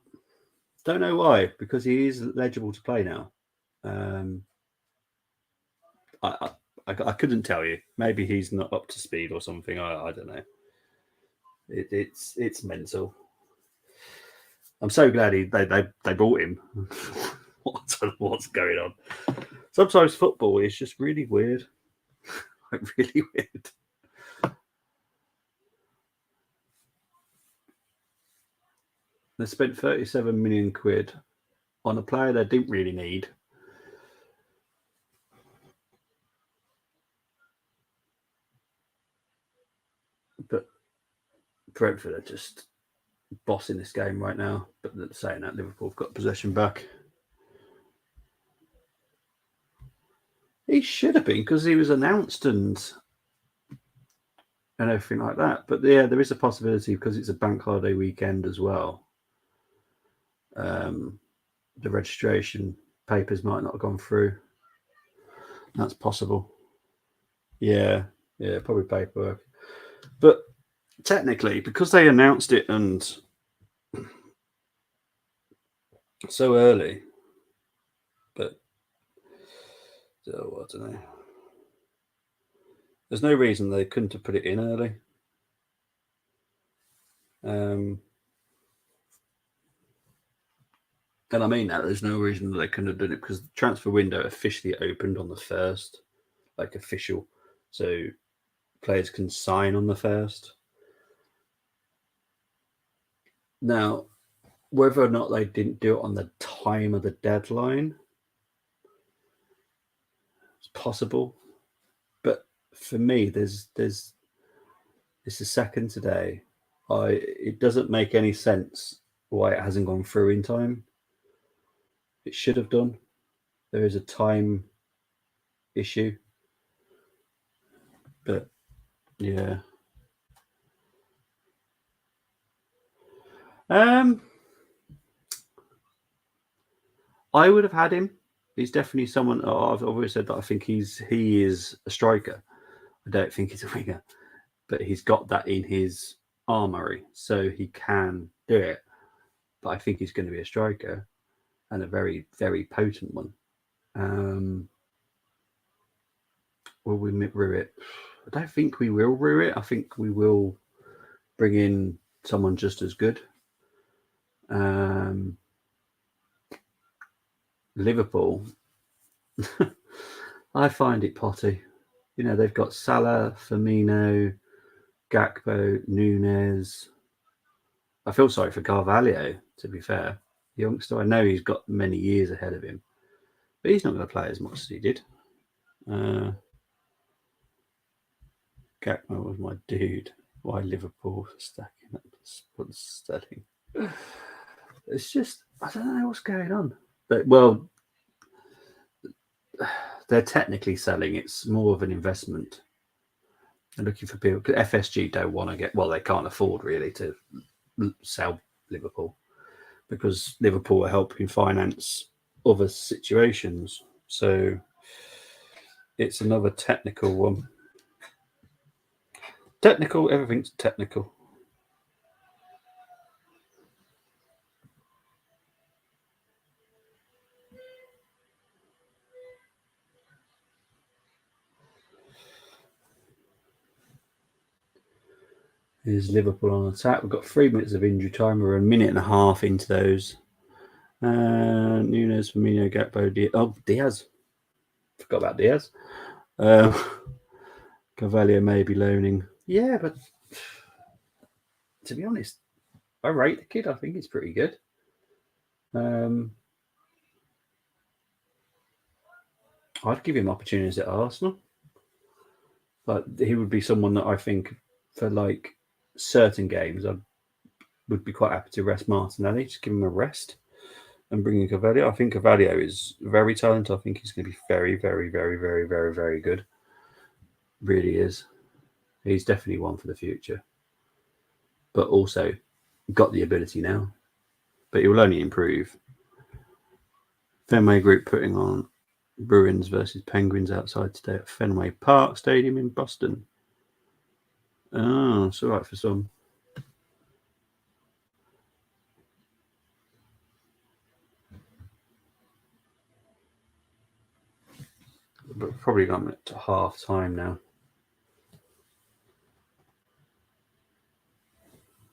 Don't know why, because he is eligible to play now. I couldn't tell you. Maybe he's not up to speed or something. I don't know. It's mental. I'm so glad they bought him. I don't know what's going on. Sometimes football is just really weird. Like, really weird. They spent 37 million quid on a player they didn't really need. But Brentford are just bossing this game right now. But saying that, Liverpool have got possession back. He should have been, because he was announced and everything like that. But yeah, there is a possibility, because it's a bank holiday weekend as well. The registration papers might not have gone through. That's possible. Yeah, probably paperwork. But technically, because they announced it and so early, but I don't know. There's no reason they couldn't have put it in early. And I mean that there's no reason that they couldn't have done it, because the transfer window officially opened on the 1st, like official. So players can sign on the 1st. Now, Whether or not they didn't do it on the time of the deadline, it's possible. But for me, it's the second today. It doesn't make any sense why it hasn't gone through in time. It should have done. There is a time issue. But yeah. I would have had him. He's definitely someone. I've always said that I think he is a striker. I don't think he's a winger, but he's got that in his armory, so he can do it. But I think he's going to be a striker and a very, very potent one. Will we rue it? I don't think we will rue it. I think we will bring in someone just as good. Liverpool, I find it potty. You know, they've got Salah, Firmino, Gakpo, Nunes. I feel sorry for Carvalho, to be fair. Youngster, I know he's got many years ahead of him, but he's not going to play as much as he did. Gakpo was my dude. Why Liverpool stacking up Sterling? It's just, I don't know what's going on. But, well, they're technically selling. It's more of an investment. They're looking for people. Because FSG don't want to get, well, they can't afford really to sell Liverpool because Liverpool are helping finance other situations. So it's another technical one. Technical, everything's technical. Here's Liverpool on attack. We've got 3 minutes of injury time. We're a minute and a half into those. Nunes, Firmino, Gakpo, Diaz. Forgot about Diaz. Carvalho may be loaning. Yeah, but to be honest, I rate the kid. I think he's pretty good. I'd give him opportunities at Arsenal. But he would be someone that I think for like certain games I would be quite happy to rest Martinelli, just give him a rest and bring in Carvalho. I think Carvalho is very talented. I think he's going to be very, very, very, very, very, very good. Really is. He's definitely one for the future. But also got the ability now. But he will only improve. Fenway Group putting on Bruins versus Penguins outside today at Fenway Park Stadium in Boston. Oh, it's all right for some. But probably gone to half time now.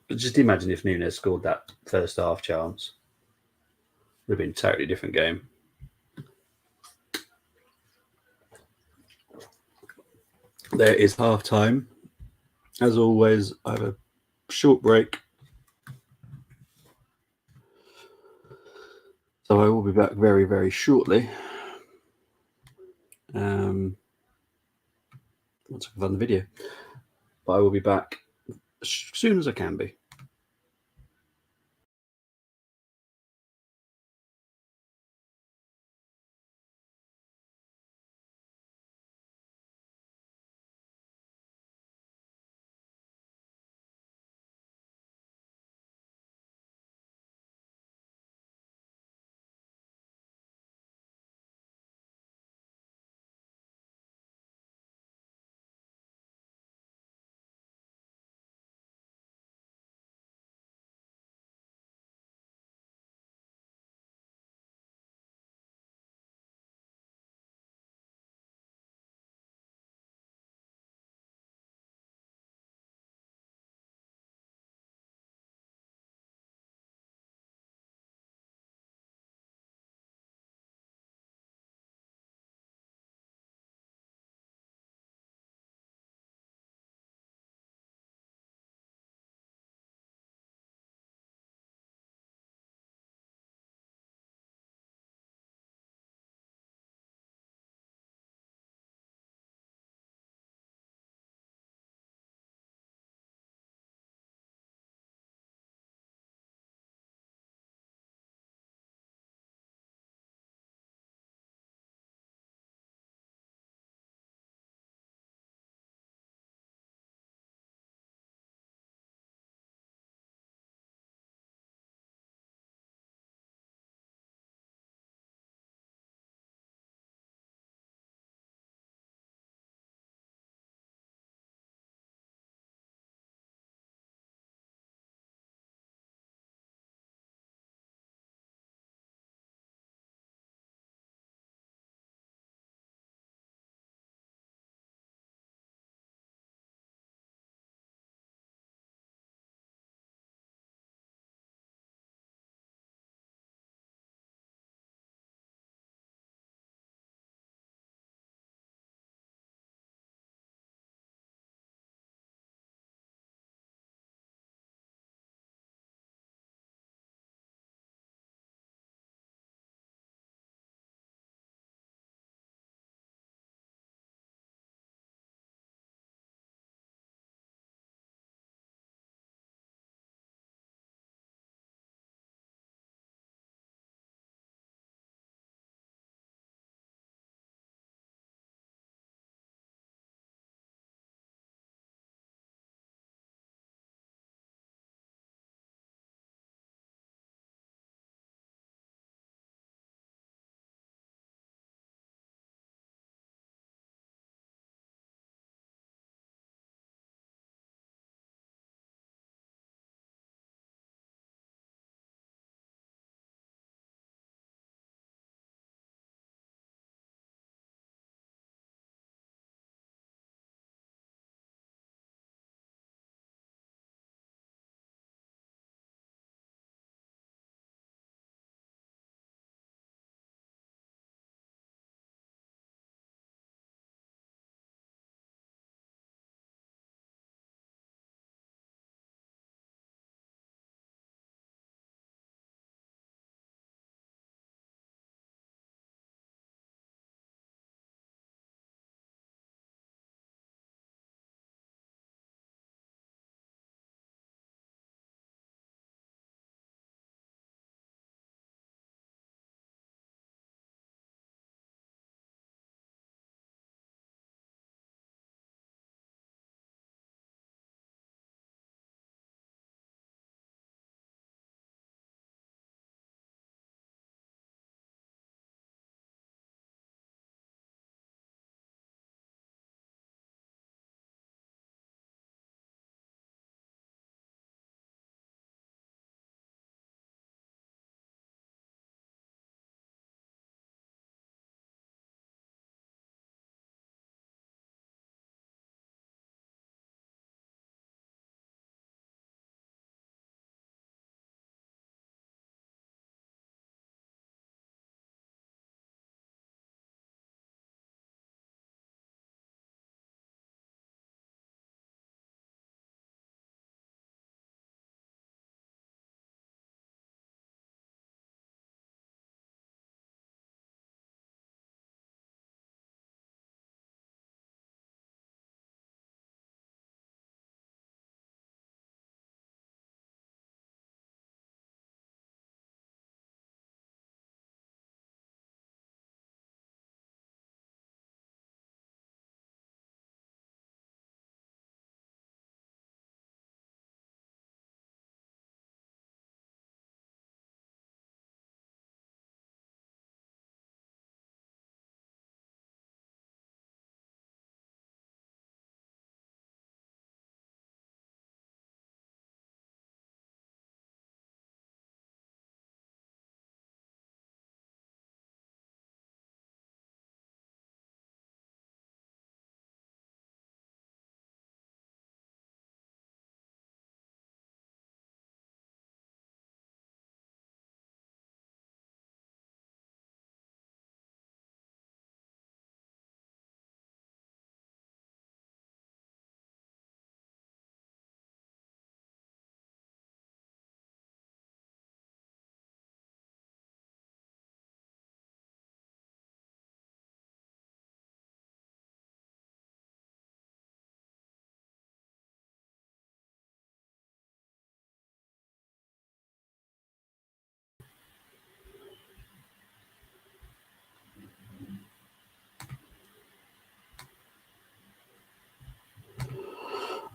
But just imagine if Nunes scored that first half chance. Would have been a totally different game. There is half time. As always, I have a short break. So I will be back very, very shortly. Once I've done the video. But I will be back as soon as I can be.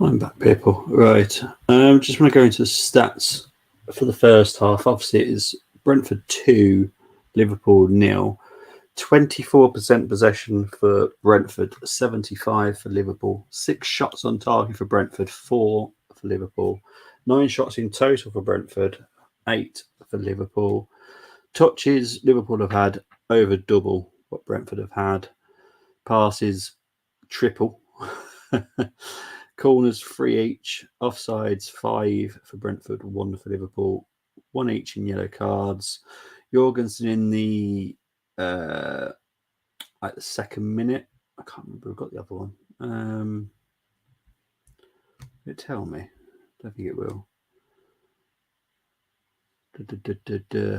I'm back, people. Right. Just want to go into the stats for the first half. Obviously, it is Brentford 2, Liverpool 0. 24% possession for Brentford, 75 for Liverpool. 6 shots on target for Brentford, 4 for Liverpool. 9 shots in total for Brentford, 8 for Liverpool. Touches, Liverpool have had over double what Brentford have had. Passes, triple. Corners 3 each, offsides 5 for Brentford, 1 for Liverpool, 1 each in yellow cards. Jorgensen in the like the second minute. I can't remember who got the other one. Will it tell me? I don't think it will.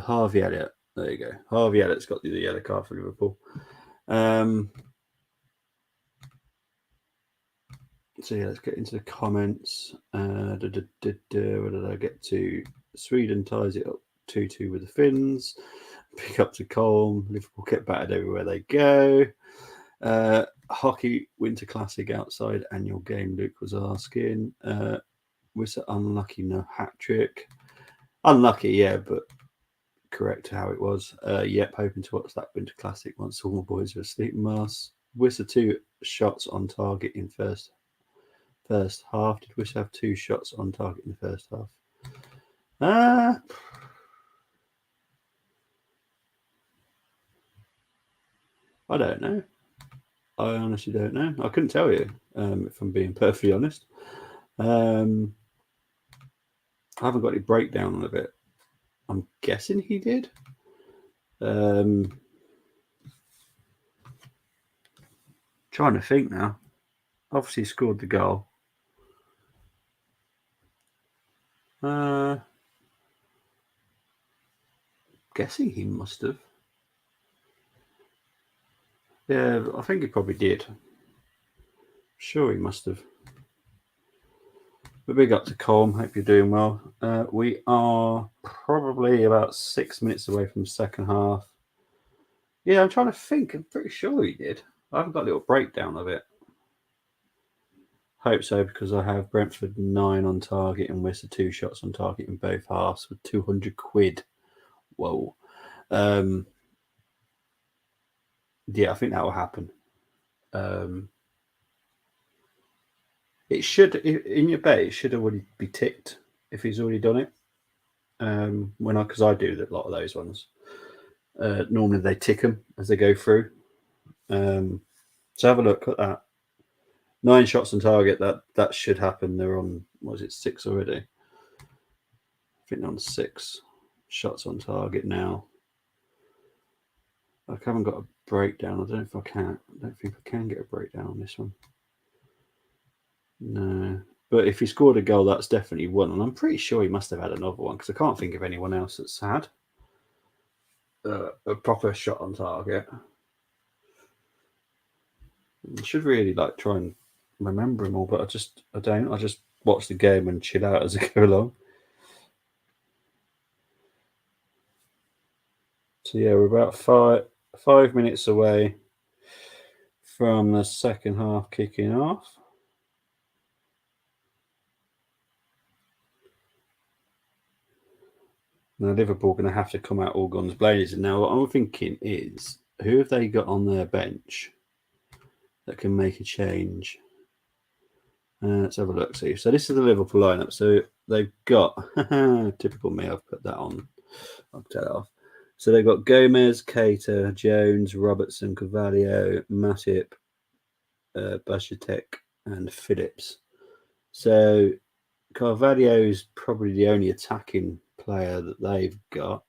Harvey Elliott. There you go. Harvey Elliott's got the yellow card for Liverpool. So yeah, let's get into the comments. Where did I get to? Sweden ties it up 2-2 with the Finns. Pick up to Colm. Liverpool get battered everywhere they go. Hockey Winter Classic outside annual game. Luke was asking. Was it unlucky? No hat trick. Unlucky, yeah, but correct how it was. Yep, hoping to watch that Winter Classic once all my boys are asleep in Mars. Whistler 2 shots on target in first half. Did Whistler have 2 shots on target in the first half? I don't know. I honestly don't know. I couldn't tell you, if I'm being perfectly honest. I haven't got any breakdown of it. I'm guessing he did. Trying to think now. Obviously, he scored the goal. Guessing he must have. Yeah, I think he probably did. Sure, he must have. But big up to Colm. Hope you're doing well. We are probably about 6 minutes away from the second half. Yeah, I'm trying to think. I'm pretty sure he did. I haven't got a little breakdown of it. Hope so, because I have Brentford 9 on target and Worcester 2 shots on target in both halves with 200 quid. Whoa. Yeah, I think that will happen. It should, in your bet, it should already be ticked if he's already done it. Because I do a lot of those ones. Normally they tick them as they go through. So have a look at that. 9 shots on target. That should happen. They're on, what is it, 6 already? I think they're on 6 shots on target now. I haven't got a breakdown. I don't know if I can. I don't think I can get a breakdown on this one. No. But if he scored a goal, that's definitely one. And I'm pretty sure he must have had another one because I can't think of anyone else that's had a proper shot on target. I should really try and remember them all, but I don't. I just watch the game and chill out as I go along. So yeah, we're about 5 minutes away from the second half kicking off. Now Liverpool are going to have to come out all guns blazing. Now what I'm thinking is, who have they got on their bench that can make a change? Let's have a look. See, so this is the Liverpool lineup. So they've got typical me. I've put that on. I'll tell it off. So they've got Gomez, Keita, Jones, Robertson, Carvalho, Matip, Bashetek, and Phillips. So Carvalho is probably the only attacking player that they've got.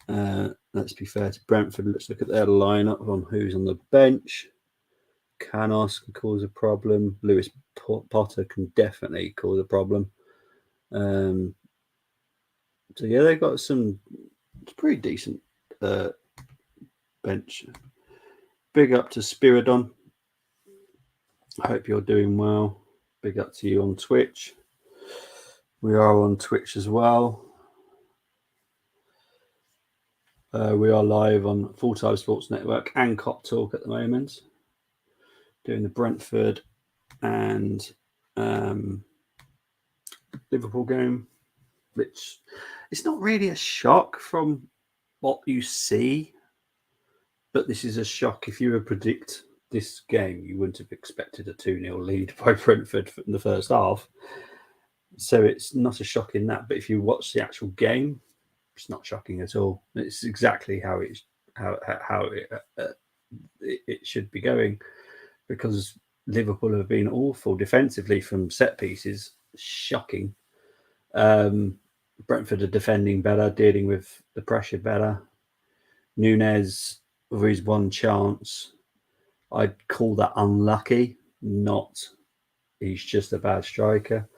Let's be fair to Brentford. Let's look at their lineup on who's on the bench. Canos can cause a problem. Lewis Potter can definitely cause a problem. So yeah, they've got some pretty decent bench. Big up to Spiridon. I hope you're doing well. Big up to you on Twitch. We are on Twitch as well. We are live on Full Time Sports Network and Cop Talk at the moment, doing the Brentford and Liverpool game, which it's not really a shock from what you see, but this is a shock. If you would predict this game, you wouldn't have expected a 2-0 lead by Brentford in the first half. So it's not a shock in that. But if you watch the actual game, it's not shocking at all. It's exactly how it should be going, because Liverpool have been awful defensively from set pieces. Shocking. Brentford are defending better, dealing with the pressure better. Nunes, with his one chance, I'd call that unlucky, not he's just a bad striker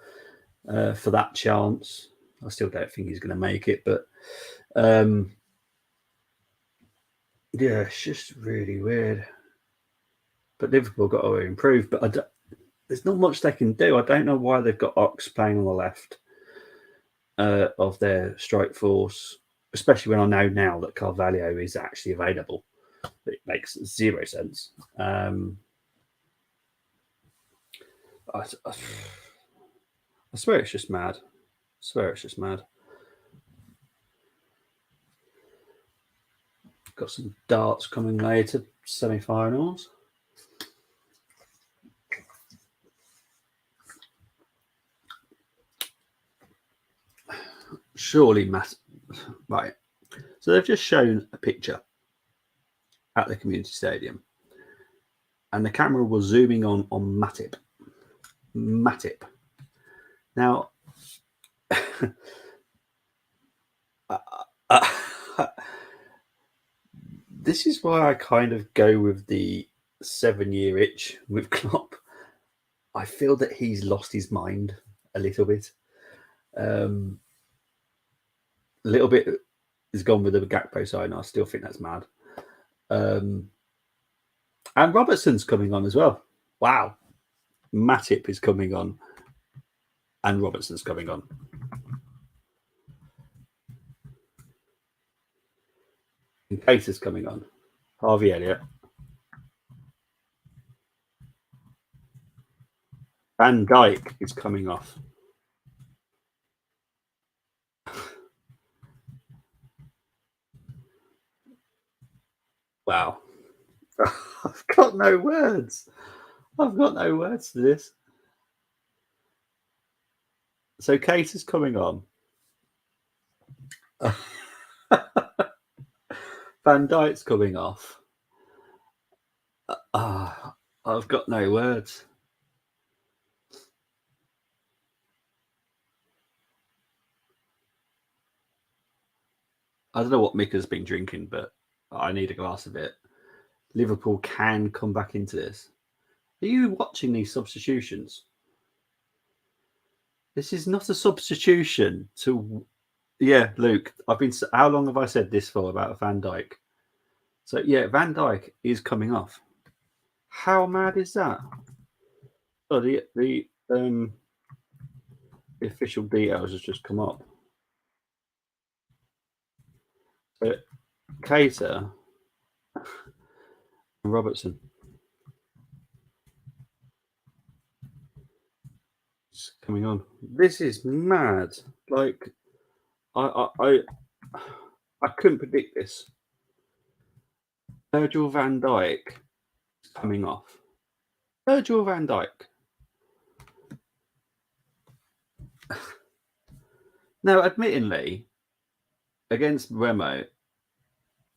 for that chance. I still don't think he's going to make it, but yeah, it's just really weird. But Liverpool got to improve, but there's not much they can do. I don't know why they've got Ox playing on the left of their strike force, especially when I know now that Carvalho is actually available. It makes zero sense. I swear it's just mad. Got some darts coming later, semi-finals. Surely, Matt. Right. So they've just shown a picture at the community stadium, and the camera was zooming on Matip. Now, this is why I kind of go with the 7-year itch with Klopp. I feel that he's lost his mind a little bit. A little bit is gone with the Gakpo side, and I still think that's mad. And Robertson's coming on as well. Wow. Matip is coming on, and Robertson's coming on. And Case is coming on. Harvey Elliott. Van Dijk is coming off. Wow. I've got no words. To this. So Case is coming on. Van Dijk's coming off. I've got no words. I don't know what Mika's been drinking, but I need a glass of it. Liverpool can come back into this. Are you watching these substitutions? This is not a substitution to... Yeah, Luke, I've been... How long have I said this for about Van Dijk? So, yeah, Van Dijk is coming off. How mad is that? Oh, the official details has just come up. Cater and Robertson. It's coming on. This is mad. Like, I couldn't predict this. Virgil van Dijk is coming off. Virgil van Dijk. Now, admittingly, against Remo,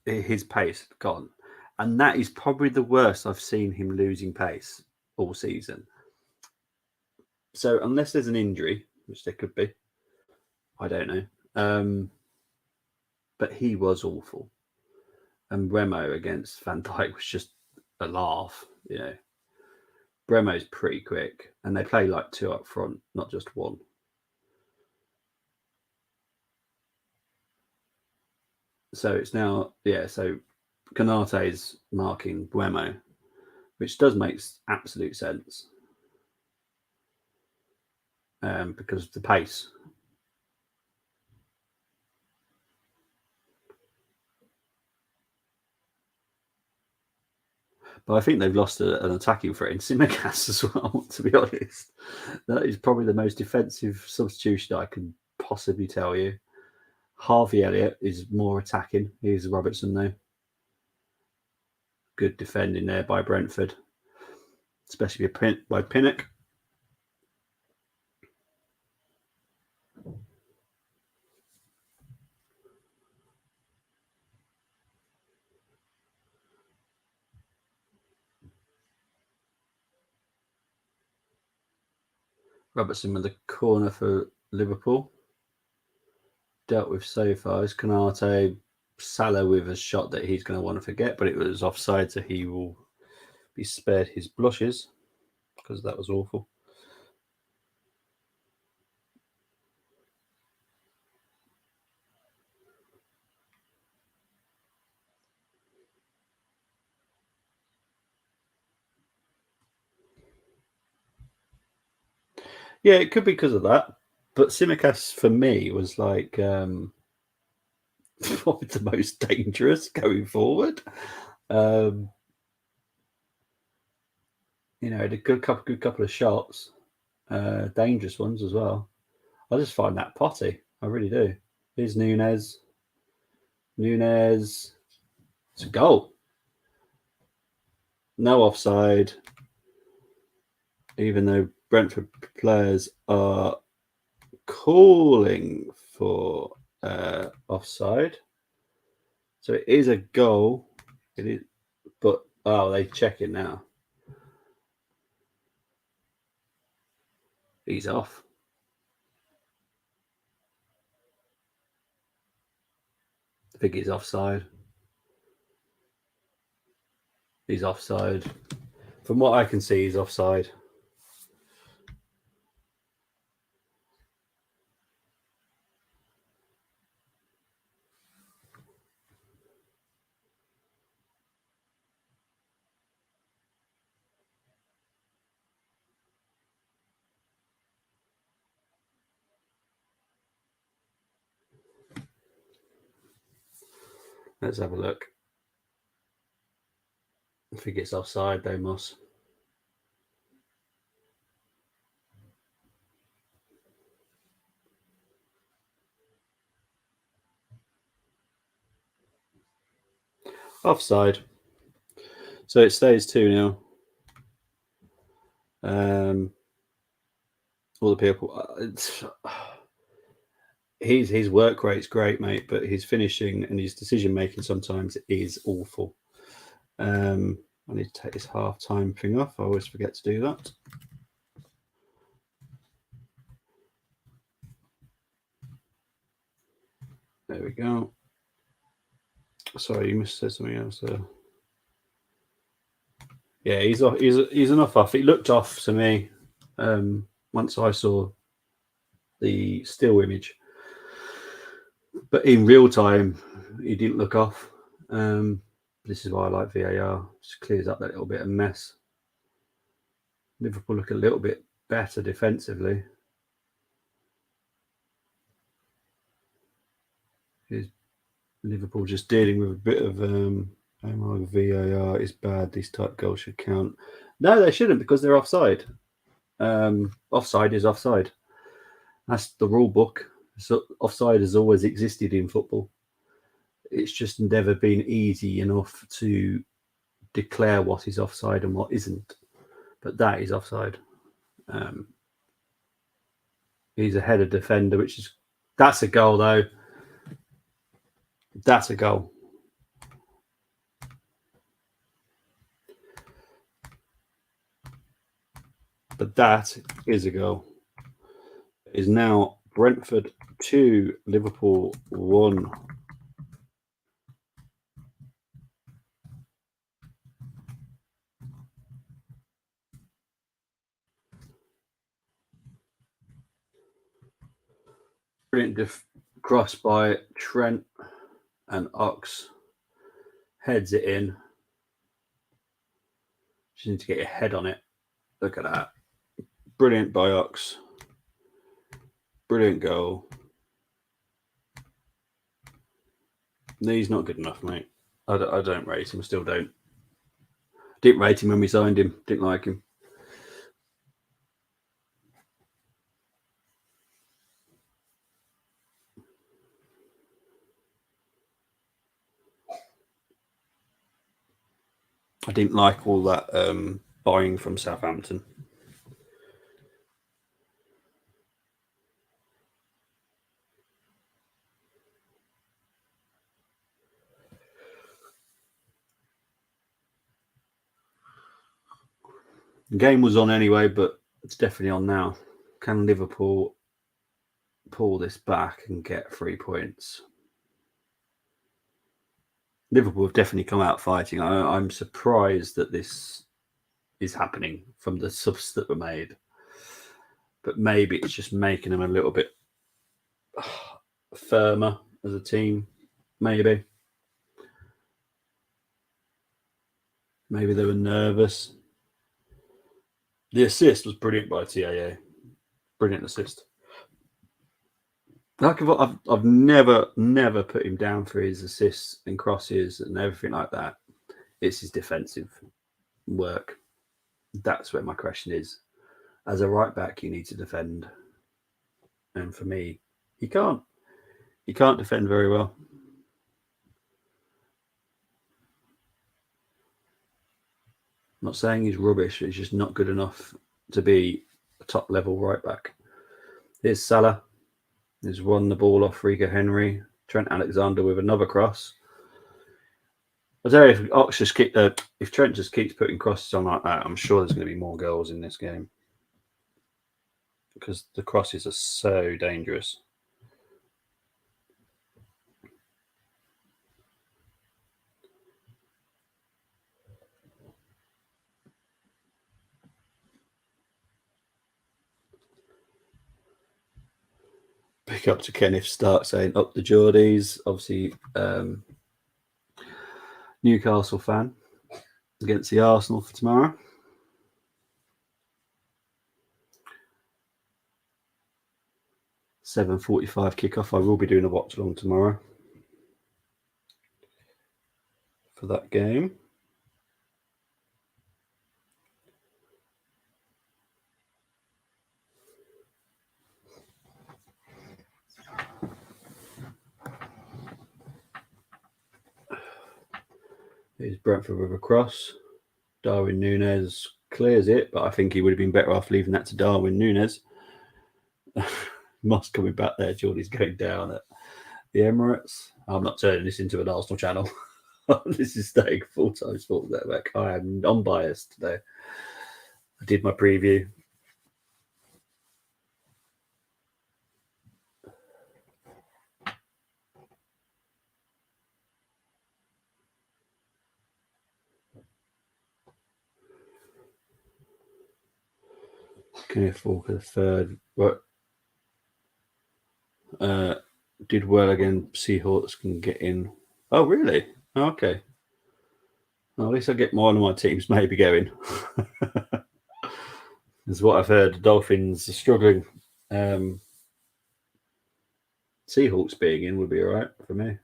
his pace had gone. And that is probably the worst I've seen him losing pace all season. So unless there's an injury, which there could be, I don't know. But he was awful. And Remo against Van Dijk was just a laugh, you know. Bremo's pretty quick, and they play like two up front, not just one. So it's now, yeah, so Konate's marking Bremo, which does make absolute sense because of the pace. But I think they've lost an attacking threat in Simicast as well, to be honest. That is probably the most defensive substitution I can possibly tell you. Harvey Elliott is more attacking. Here's Robertson now. Good defending there by Brentford, especially by Pinnock. Robertson with the corner for Liverpool. Dealt with so far is Canate. Salah with a shot that he's going to want to forget, but it was offside, so he will be spared his blushes because that was awful. Yeah, it could be because of that. But Simicast for me was like probably the most dangerous going forward. A good couple of shots, dangerous ones as well. I just find that potty. I really do. Here's Nunez. It's a goal. No offside. Even though Brentford players are calling for offside. So it is a goal. It is, but they check it now. He's off. I think he's offside. He's offside. From what I can see, he's offside. Let's have a look. I think it's offside though, Moss. Offside. So it stays 2-0. All the people. His work rate's great, mate, but his finishing and his decision making sometimes is awful. I need to take this half-time thing off. I always forget to do that. There we go. Sorry, you must have said something else there. Yeah, he's off. He's enough off. He looked off to me once I saw the still image, but in real time, he didn't look off. This is why I like VAR. Just clears up that little bit of mess. Liverpool look a little bit better defensively. Here's Liverpool just dealing with a bit of VAR is bad. These type goals should count. No, they shouldn't because they're offside. Offside is offside. That's the rule book. So offside has always existed in football. It's just never been easy enough to declare what is offside and what isn't. But that is offside. He's a header defender, that's a goal though. That's a goal. But that is a goal. It is now Brentford 2, Liverpool 1. Brilliant cross by Trent, and Ox heads it in. Just need to get your head on it. Look at that. Brilliant by Ox. Brilliant goal. No, he's not good enough, mate. I don't rate him. Still don't. Didn't rate him when we signed him. Didn't like him. I didn't like all that buying from Southampton. The game was on anyway, but it's definitely on now. Can Liverpool pull this back and get 3 points? Liverpool have definitely come out fighting. I'm surprised that this is happening from the subs that were made. But maybe it's just making them a little bit firmer as a team. Maybe they were nervous. The assist was brilliant by TAA. Brilliant assist. Like I've never put him down for his assists and crosses and everything like that. It's his defensive work. That's where my question is. As a right back, you need to defend, and for me, he can't. He can't defend very well. I'm not saying he's rubbish. He's just not good enough to be a top level right back. Here's Salah. He's won the ball off Rico Henry. Trent Alexander with another cross. I tell you, if Trent just keeps putting crosses on like that, I'm sure there's going to be more goals in this game because the crosses are so dangerous. Pick up to Kenneth Stark saying up the Geordies. Obviously, Newcastle fan against the Arsenal for tomorrow. 7:45 kickoff. I will be doing a watch along tomorrow for that game. Here's Brentford with a cross. Darwin Núñez clears it, but I think he would have been better off leaving that to Darwin Núñez. Moss coming back there. Geordie's going down at the Emirates. I'm not turning this into an Arsenal channel. This is staying full-time sport network. I am unbiased today. I did my preview. Kenneth Walker, the third. Did well again. Seahawks can get in. Oh, really? Okay. Well, at least I get one of my teams maybe going. Is what I've heard. The Dolphins are struggling. Seahawks being in would be all right for me.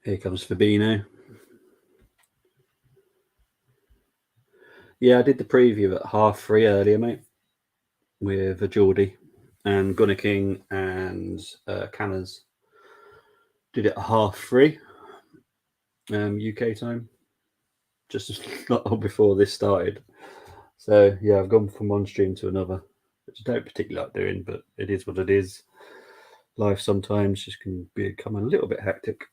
Here comes Fabinho. Yeah, I did the preview at 3:30 earlier, mate, with a Geordie and Gunnar King and Canners. Did it at 3:30 UK time, just not before this started. So yeah, I've gone from one stream to another, which I don't particularly like doing, but it is what it is. Life sometimes just can become a little bit hectic.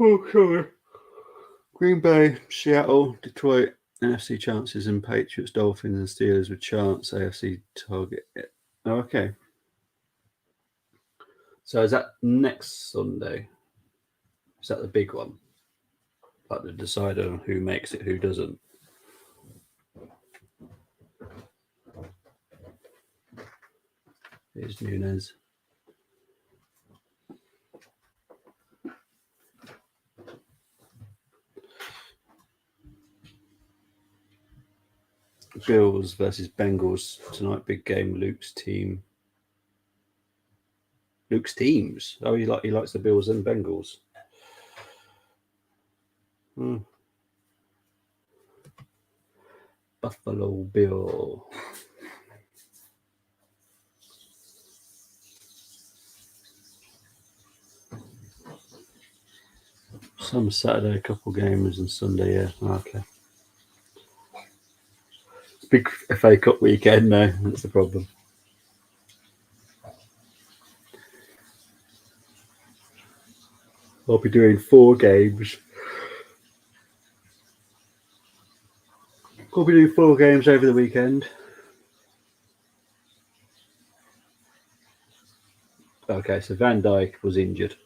Oh, sorry. Green Bay, Seattle, Detroit, NFC chances, and Patriots, Dolphins, and Steelers with chance. AFC target. Oh, okay. So is that next Sunday? Is that the big one? like the decider on who makes it, who doesn't. Here's Nunes. Bills versus Bengals tonight. Big game. Luke's team. Luke's teams. Oh, he likes the Bills and Bengals. Buffalo Bill. Some Saturday, a couple games, and Sunday. Yeah, okay. It's big FA Cup weekend now. That's the problem. I'll be doing 4 games. I'll be doing 4 games over the weekend. Okay, so Van Dijk was injured.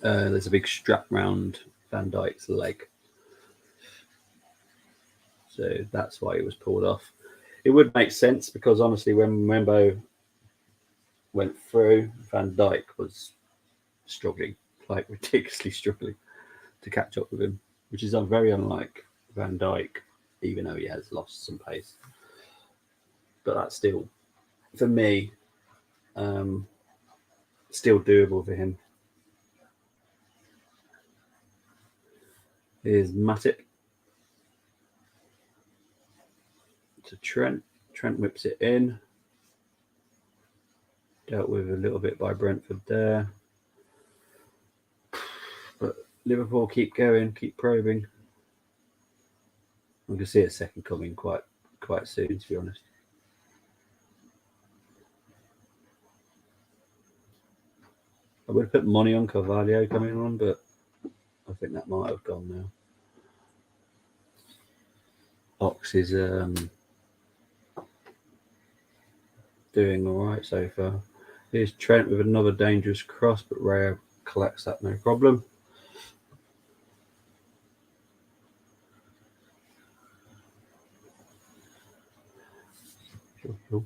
There's a big strap round Van Dijk's leg. So that's why he was pulled off. It would make sense because honestly, when Membo went through, Van Dijk was struggling, like ridiculously struggling to catch up with him, which is very unlike Van Dijk, even though he has lost some pace. But that's still, for me, still doable for him. Here's Matip to Trent. Trent whips it in. Dealt with a little bit by Brentford there. But Liverpool keep going, keep probing. We can see a second coming quite soon, to be honest. I would have put money on Carvalho coming on, but I think that might have gone now. Ox is doing all right so far. Here's Trent with another dangerous cross, but Raya collects that no problem. Sure.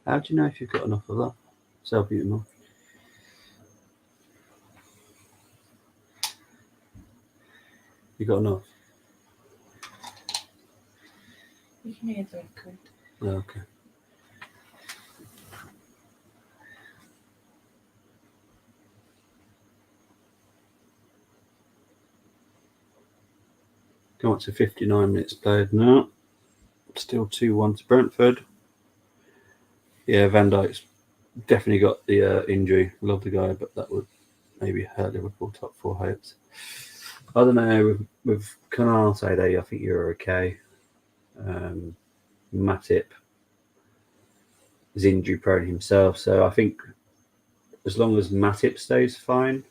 How do you know if you've got enough of that? Salbutamol. You got enough? You can hear the record. Oh, okay. Come up to 59 minutes played now. Still 2-1 to Brentford. Yeah, Van Dijk's definitely got the injury. Love the guy, but that would maybe hurt Liverpool top 4 hopes. I don't know. With Canate there, I think you're okay. Matip is injury prone himself, so I think as long as Matip stays fine,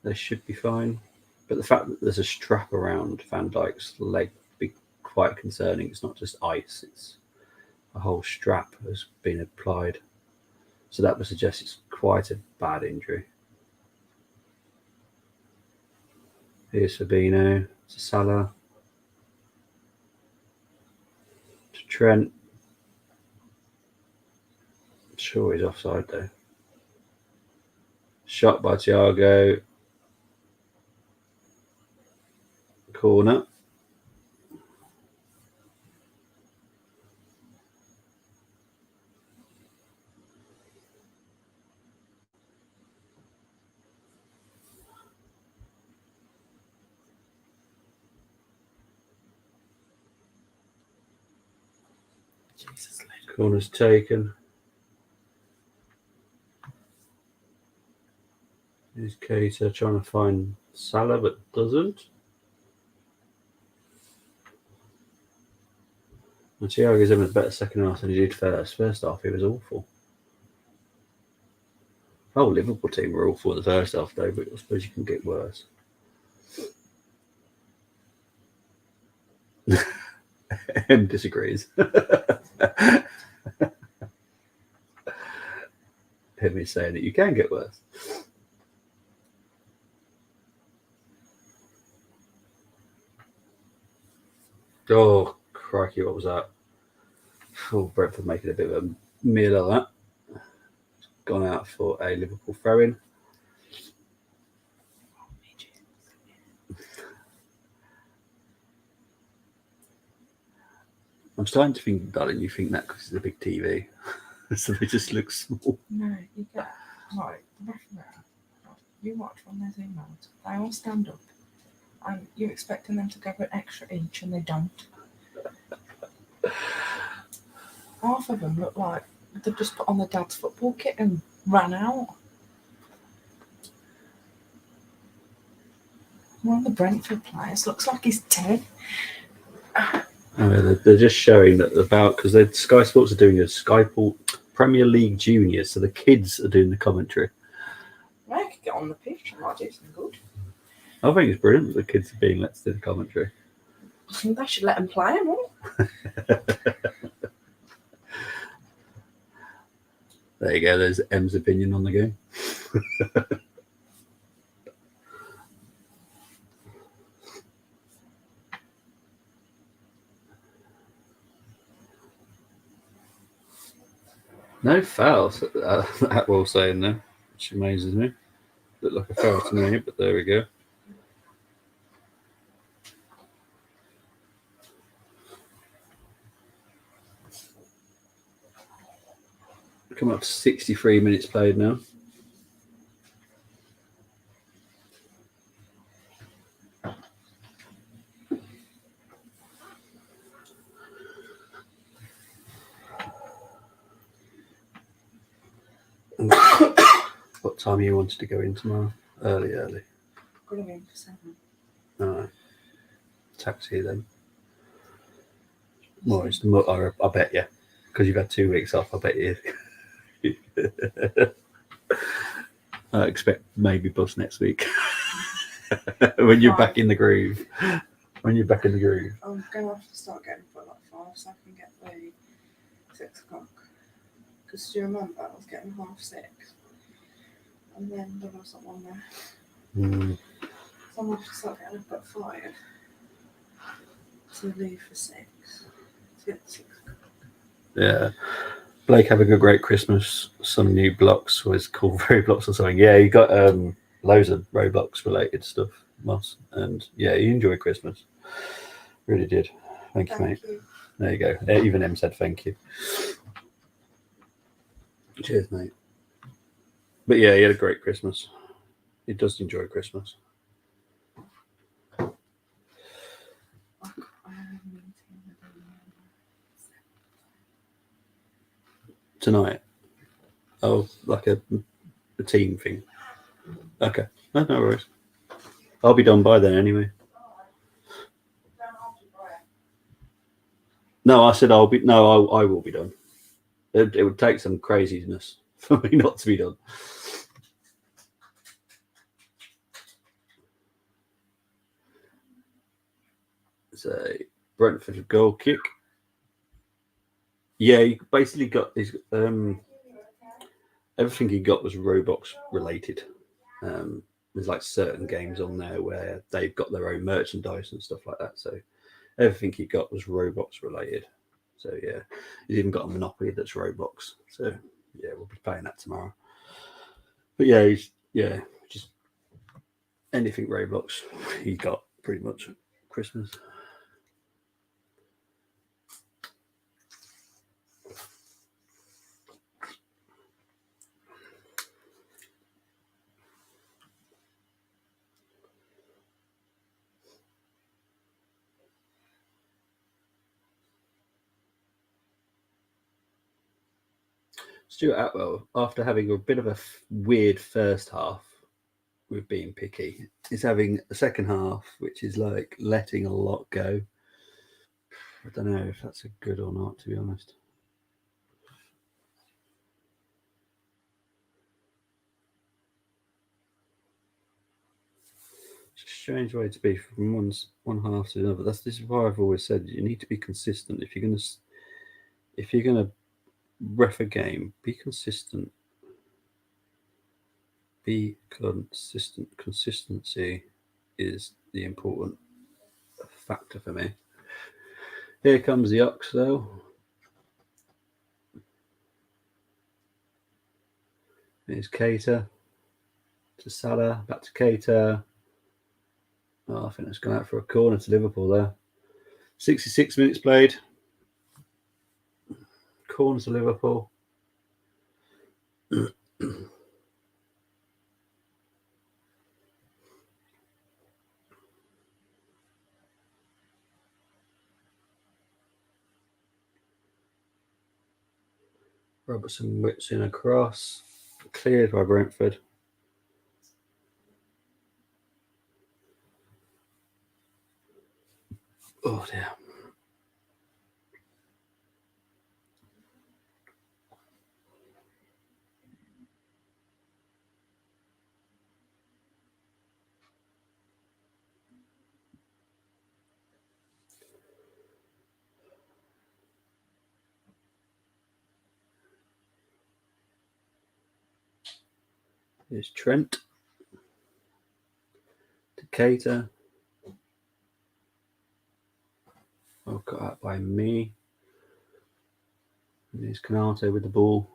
they should be fine. But the fact that there's a strap around Van Dijk's leg be quite concerning. It's not just ice; it's a whole strap has been applied. So that would suggest it's quite a bad injury. Here's Fabinho to Salah to Trent. I'm sure he's offside though. Shot by Thiago. Corner. Jesus. Corner's taken. Here's Keita trying to find Salah, but doesn't. And Thiago's having a better second half than he did first. First half, he was awful. Oh, Liverpool team were awful in the first half, though, but I suppose you can get worse. Em disagrees. Him is saying that you can get worse. Oh, crikey, what was that? Oh, Brentford making a bit of a meal of that. Gone out for a Liverpool throw-in. I'm starting to think, darling, you think that because it's a big TV. So they just look small. No, you get right. The referee. You watch one of those emails. They all stand up, and you're expecting them to go an extra inch, and they don't. Half of them look like they've just put on their dad's football kit and ran out. One of the Brentford players looks like he's 10. They're just showing that about because Sky Sports are doing a Sky Premier League Juniors, so the kids are doing the commentary. I could get on the pitch and might do some good. I think it's brilliant that the kids are being let to do the commentary. I think they should let them play them all. There you go. There's Em's opinion on the game. No fouls. Atwell saying there, which amazes me. Looked like a foul to me, but there we go. Come up to 63 minutes played now. What time you wanted to go in tomorrow? Early. Going in for 7. Alright. Taxi then. More is the I bet you. Because you've had 2 weeks off, I bet you. I expect maybe bus next week. When you're back in the groove. When you're back in the groove. I'm going to have to start getting up at like 5 so I can get the 6 o'clock. Because do you remember I was getting 6:30? And then there was someone there. So I'm going to have to start getting up at 5 to leave for 6. To get the 6 o'clock. Yeah. Blake having a great Christmas. Some new blocks was called Roblox or something. Yeah, you got loads of Roblox related stuff, Moss. And yeah, you enjoyed Christmas. Really did. Thank you, mate. There you go. Even Em said thank you. Cheers, mate. But yeah, he had a great Christmas. He does enjoy Christmas. Tonight? Oh, like a team thing. Okay. No worries. I'll be done by then anyway. No, I said I will be done. It would take some craziness for me not to be done. So Brentford goal kick. Yeah, he basically got his everything he got was Roblox related. There's like certain games on there where they've got their own merchandise and stuff like that. So everything he got was Roblox related. So yeah, he's even got a Monopoly that's Roblox. So yeah, we'll be playing that tomorrow. But yeah, just anything Roblox he got pretty much Christmas. Stuart Atwell, after having a bit of a weird first half with being picky, is having a second half which is like letting a lot go. I don't know if that's a good or not, to be honest. strange way to be from one half to another. This is why I've always said you need to be consistent. If you're gonna ref a game, be consistent. Be consistent. Consistency is the important factor for me. Here comes the Ox, though. Here's Keita to Salah, back to Keita. Oh, I think that's gone out for a corner to Liverpool there. 66 minutes played. Corner to Liverpool. Robertson whips in across. Cleared by Brentford. Oh dear. Here's Trent. To Keita. Oh, got out by me. And here's Canate with the ball.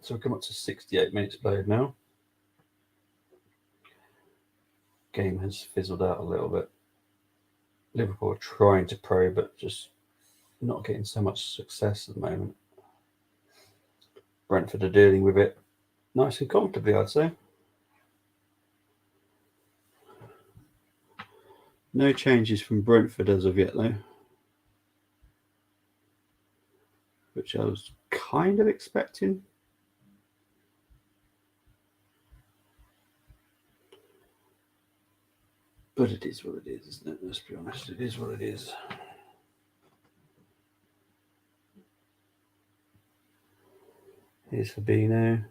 So we come up to 68 minutes played now. Game has fizzled out a little bit. Liverpool are trying to probe, but just not getting so much success at the moment. Brentford are dealing with it nice and comfortably, I'd say. No changes from Brentford as of yet, though, which I was kind of expecting. But it is what it is, isn't it? Let's be honest, it is what it is. Here's Fabinho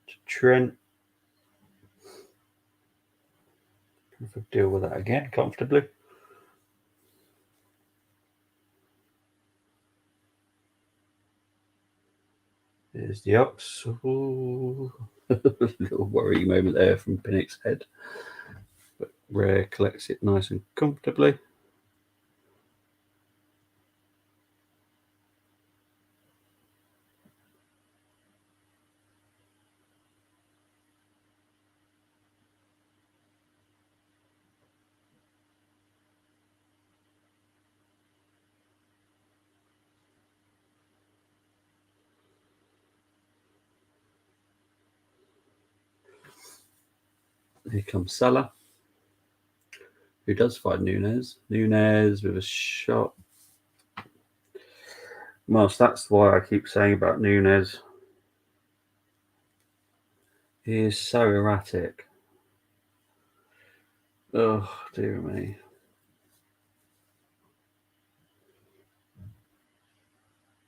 to Trent. Brentford deal with that again comfortably. There's the Ox. Ooh. Little worry moment there from Pinnock's head. But Rare collects it nice and comfortably. Here comes Salah, who does find Nunez. Nunez with a shot. Well, that's why I keep saying about Nunez. He is so erratic. Oh, dear me.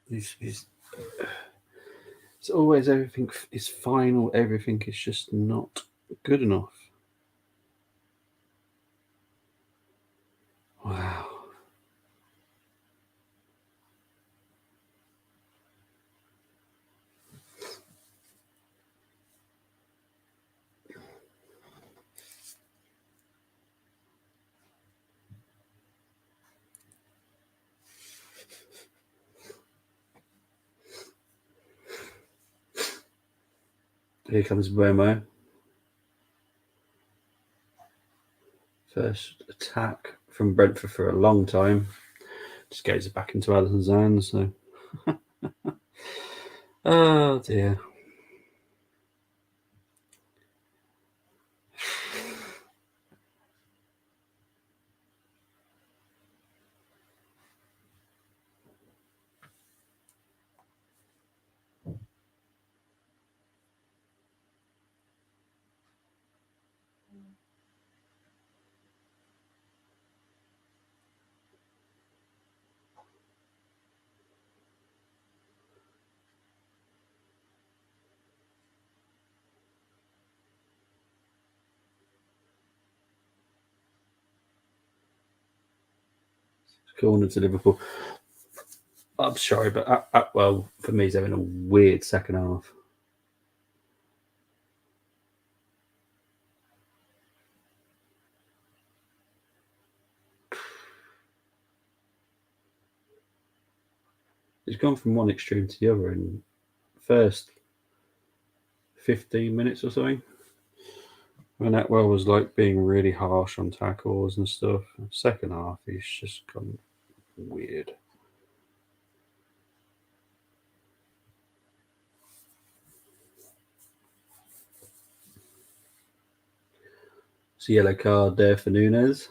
It's always everything is final. Everything is just not good enough. Wow. Here comes Buemo. First attack from Brentford for a long time. Just gets it back into Allison's hands. So, oh dear. Corner to Liverpool. I'm sorry, but well, for me, he's having a weird second half. He's gone from one extreme to the other in first 15 minutes or something. When Atwell was like being really harsh on tackles and stuff. Second half, he's just gone weird. It's a yellow card there for Nunes.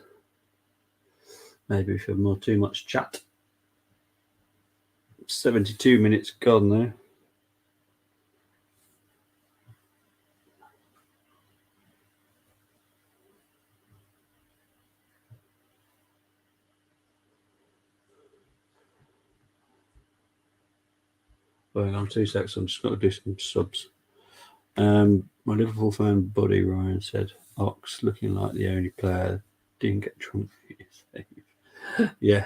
Maybe for too much chat. 72 minutes gone though. Hang on 2 seconds, I'm just going to do some subs. My Liverpool fan buddy Ryan said, Ox looking like the only player didn't get drunk for your save. Yeah,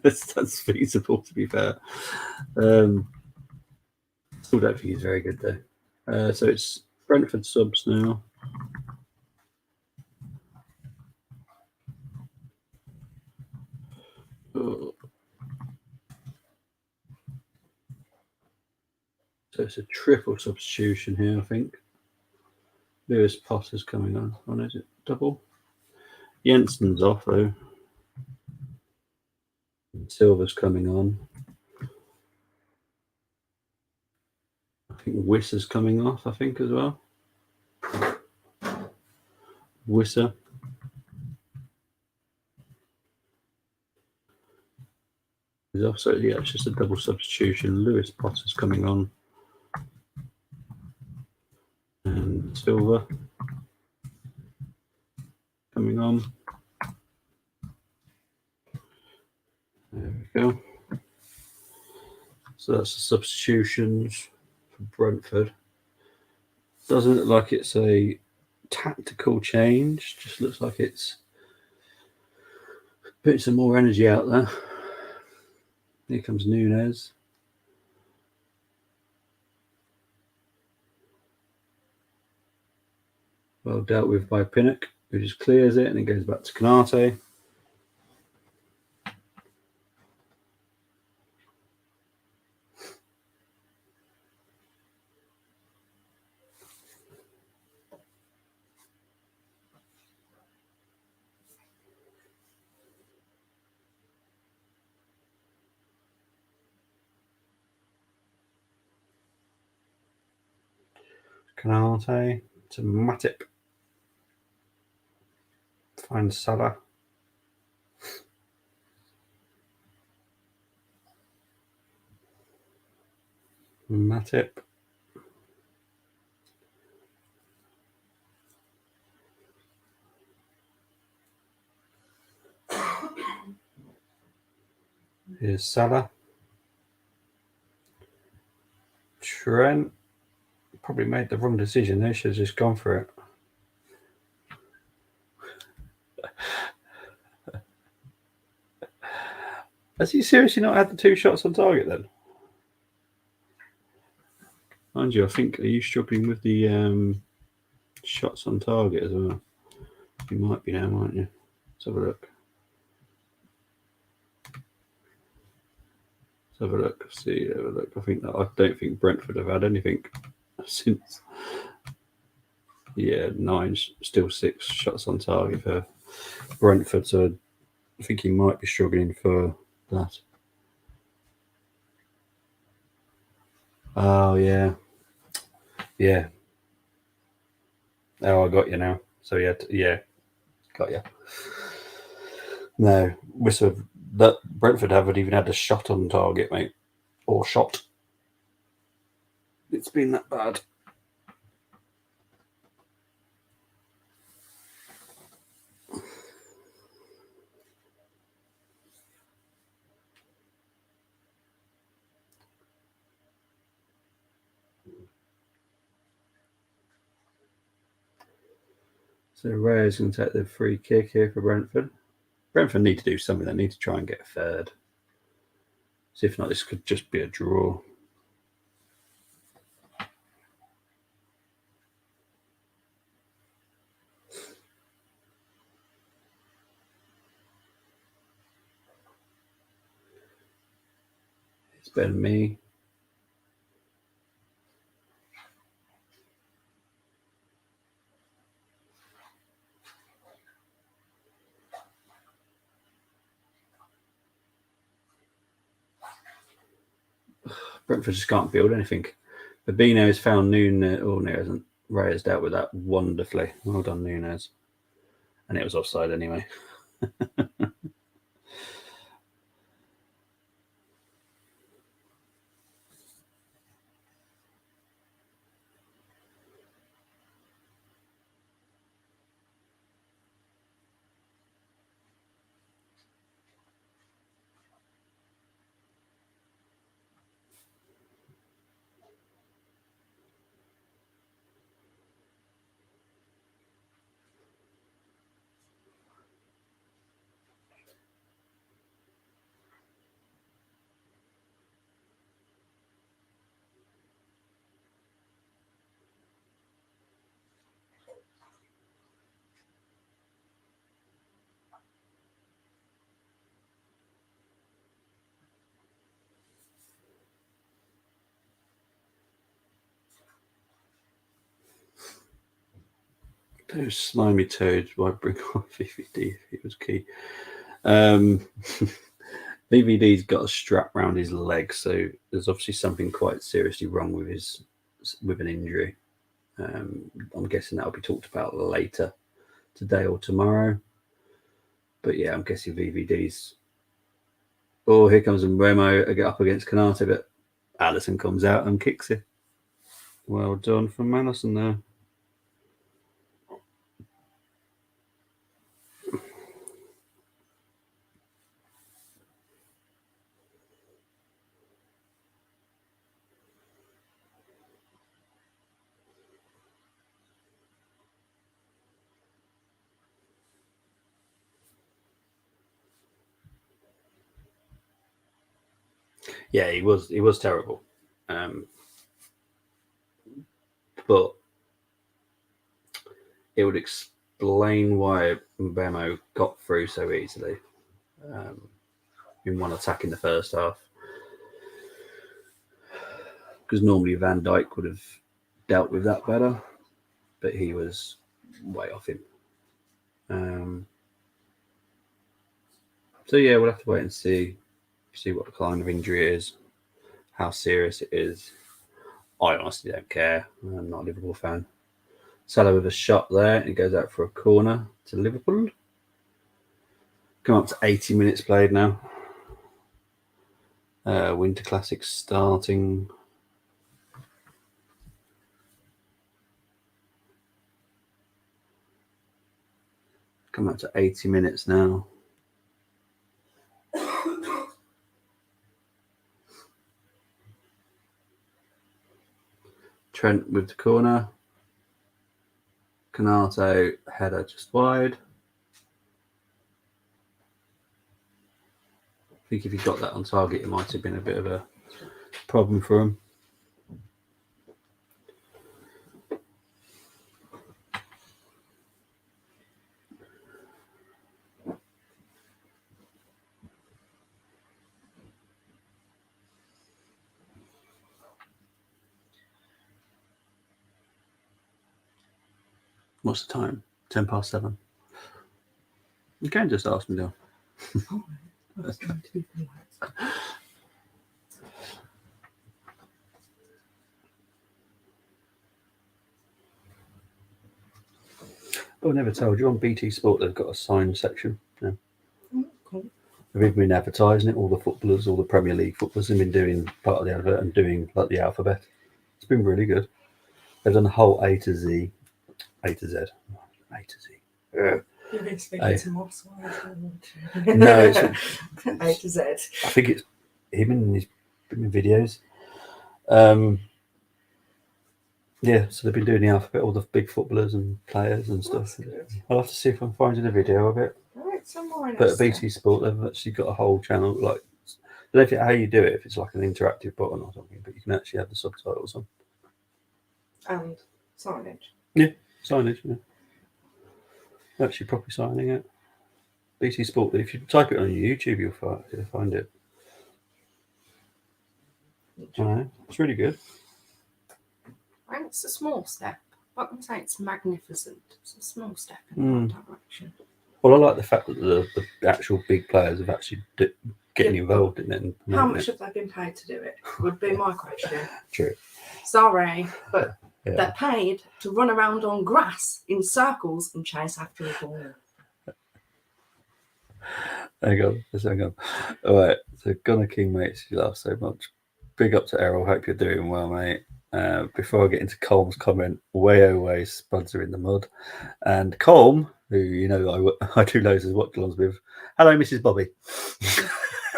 that's feasible to be fair. Still don't think he's very good though. So it's Brentford subs now. Oh. So it's a triple substitution here, I think. Lewis Potter's coming on. Is it double? Jensen's off though. Silver's coming on. I think Wisser's coming off, I think, as well. Wisser. Is off, so yeah, it's just a double substitution. Lewis Potter's coming on. And Silver coming on. There we go. So that's the substitutions for Brentford. Doesn't look like it's a tactical change. Just looks like it's putting some more energy out there. Here comes Nunes. Well dealt with by Pinnock, who just clears it and it goes back to Canate. Canate to Matip. Find Salah. Matip. Here's Salah. Trent. Probably made the wrong decision. They should have just gone for it. Has he seriously not had the 2 shots on target then? Mind you, I think, are you struggling with the shots on target as well? You might be now, aren't you? Let's have a look. Let's have a look. See, have a look. I don't think Brentford have had anything since. Yeah, 9, still 6 shots on target for Brentford. So I think he might be struggling for that. Oh, yeah. Yeah. Oh, I got you now. So, yeah, got you. No, that Brentford haven't even had a shot on target, mate. Or shot. It's been that bad. So Raya's going to take the free kick here for Brentford. Brentford need to do something. They need to try and get a third. So if not, this could just be a draw. It's better than me. Brentford just can't build anything. Fabinho has found Nunes. Oh, no, hasn't. Raya's dealt with that wonderfully. Well done, Nunes. And it was offside anyway. Those slimy toads, why bring on VVD if he was key? VVD's got a strap around his leg, so there's obviously something quite seriously wrong with an injury. I'm guessing that'll be talked about later today or tomorrow. But yeah, I'm guessing VVD's. Oh, here comes Mbeumo up against Canate, but Allison comes out and kicks it. Well done from Allison there. Yeah, he was terrible, but it would explain why Mbeumo got through so easily in one attack in the first half. Because normally Van Dijk would have dealt with that better, but he was way off him. So yeah, we'll have to wait and see what the kind of injury is, how serious it is. I honestly don't care. I'm not a Liverpool fan. Salah with a shot there, and it goes out for a corner to Liverpool. Come up to 80 minutes played now. Winter Classic starting. Come up to 80 minutes now. Trent with the corner. Canate header just wide. I think if he got that on target, it might have been a bit of a problem for him. What's the time? 7:10. You can just ask me though. Oh, I was trying to be polite. I never told you on BT Sport they've got a sign section. Yeah. Oh, cool. They've even been advertising it. All the footballers, all the Premier League footballers have been doing part of the advert and doing like the alphabet. It's been really good. They've done the whole A to Z, A to Z, A to Z. Yeah. You've been speaking to Moss. No, it's A to Z. I think it's him and his videos. Yeah, so they've been doing the alphabet, all the big footballers and players and stuff. I'll have to see if I can find you a video of it. Right, somewhere But at BT Sport, they've actually got a whole channel. Like, I don't know how you do it, if it's like an interactive button or something, but you can actually have the subtitles on. And signage. Yeah, signage. Yeah. Actually, properly signing it. BT Sport. If you type it on YouTube, you'll find it. It's really good. I think it's a small step. I wouldn't say it's magnificent. It's a small step in that direction. Well, I like the fact that the actual big players have actually getting involved in it. And how much have they been paid to do it? Would be my question. True. Sorry, but they're paid to run around on grass in circles and chase after a ball. Hang on. All right. So, Gunner King, mates, you laugh so much. Big up to Errol. Hope you're doing well, mate. Before I get into Colm's comment, way spuds are in the mud. And Colm, who you know I do loads of watchalongs with. Hello, Mrs. Bobby.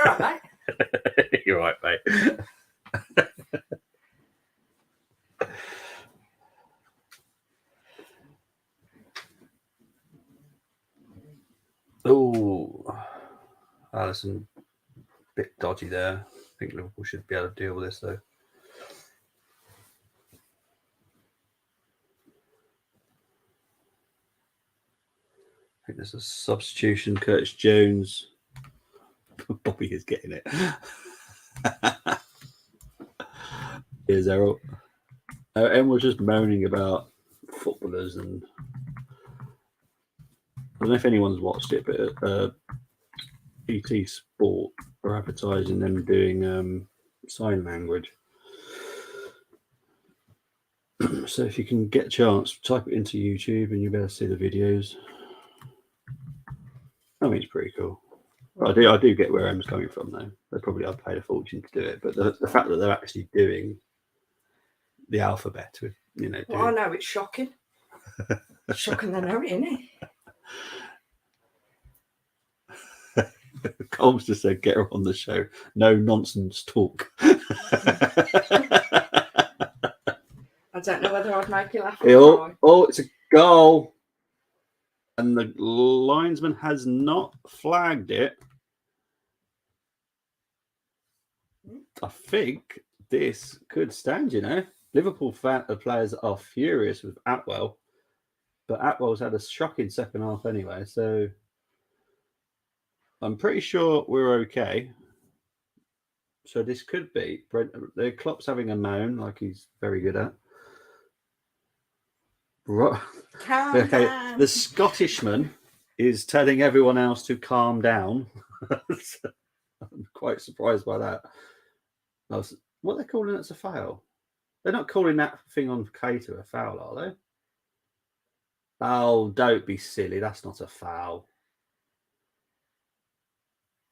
All right, mate. You're right, mate. Oh, Alisson, bit dodgy there. I think Liverpool should be able to deal with this though. I think there's a substitution. Curtis Jones. Bobby is getting it. Here's Errol. Em was just moaning about footballers, and I don't know if anyone's watched it, but BT Sport are advertising them doing sign language. So if you can get a chance, type it into YouTube and you'll be able to see the videos. I mean, it's pretty cool. I do get where Em's coming from, though. They probably have paid a fortune to do it, but the fact that they're actually doing the alphabet with, you know. Well, I know it's shocking. Shocking they know it, isn't it? Cole's just said, "Get her on the show. No nonsense talk." I don't know whether I'd make you laugh or cry. It's a goal. And the linesman has not flagged it. I think this could stand, you know. Liverpool players are furious with Atwell, but Atwell's had a shocking second half anyway, so I'm pretty sure we're okay. So this could be the Klopp's having a moan like he's very good at. Okay, the Scottishman is telling everyone else to calm down. I'm quite surprised by that. What they're calling it's a foul. They're not calling that thing on Cater a foul, are they? Oh, don't be silly. That's not a foul.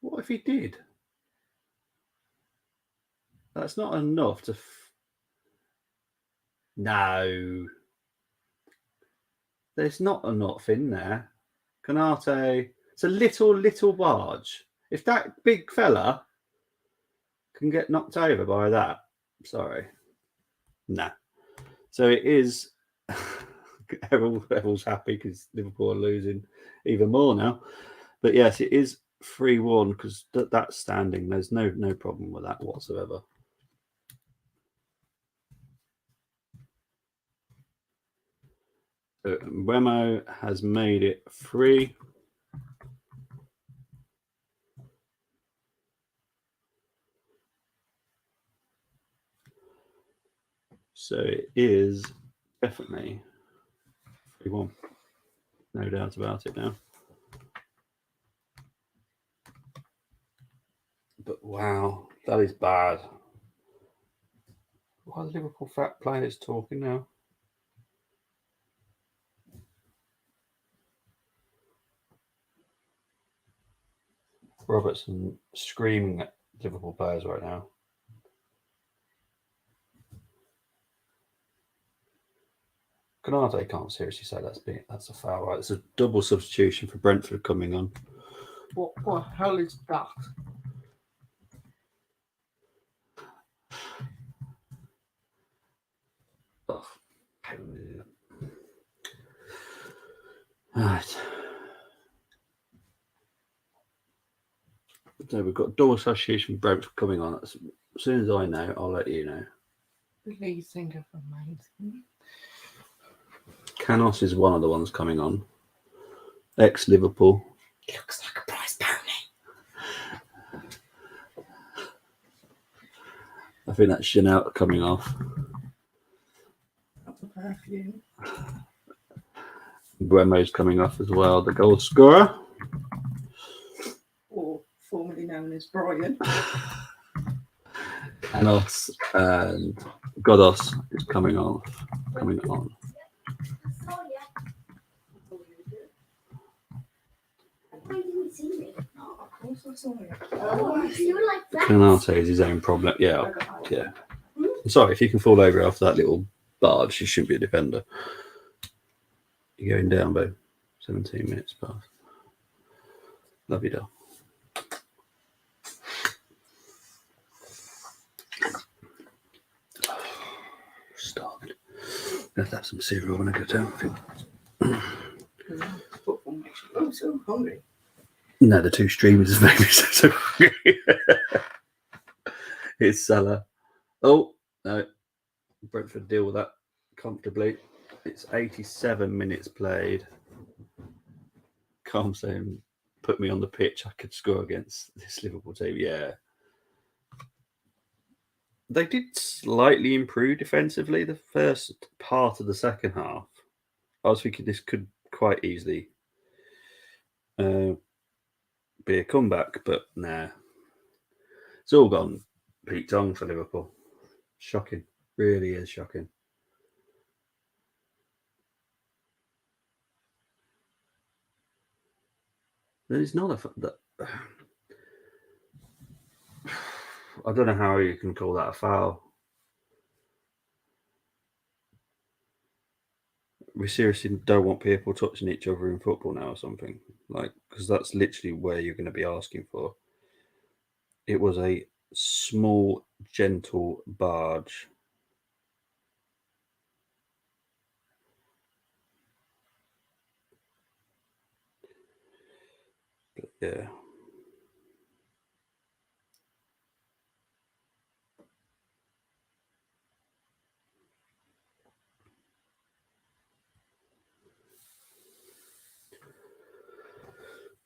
What if he did? That's not enough to... No. There's not enough in there. Canate, it's a little barge. If that big fella can get knocked over by that, sorry. Nah. So it is... Everyone's happy because Liverpool are losing even more now. But yes, it is 3-1 because that's standing. There's no problem with that whatsoever. So Wemo has made it 3. So it is definitely 3-1. No doubt about it now. But wow, that is bad. Why are the Liverpool players talking now? Robertson screaming at Liverpool players right now. Canate can't seriously say that's a foul, right? It's a double substitution for Brentford coming on. What the hell is that? Oh. Right. So we've got double substitution for Brentford coming on. As soon as I know, I'll let you know. Please think of amazing. Canos is one of the ones coming on. Ex-Liverpool. He looks like a prize pony. I think that's Chanel coming off. Not the perfume. Buemo's coming off as well. The goal scorer. Or formerly known as Brian. Canos and Godos is coming on. Canate is his own problem. Yeah. Sorry, if you can fall over after that little barge, you shouldn't be a defender. You're going down, Bo. 17 minutes past. Love you, doll. Starving. Let's have some cereal when I get down. Football makes you so hungry. No, the two streamers have made me so hungry. It's Salah. Oh, no. Brentford deal with that comfortably. It's 87 minutes played. Calm saying, put me on the pitch. I could score against this Liverpool team. Yeah. They did slightly improve defensively the first part of the second half. I was thinking this could quite easily be a comeback, but nah. It's all gone Pete Tong for Liverpool. Shocking. Really is shocking. There's not I don't know how you can call that a foul. We seriously don't want people touching each other in football now or something, like, because that's literally where you're going to be asking for. It was a small, gentle barge. But yeah.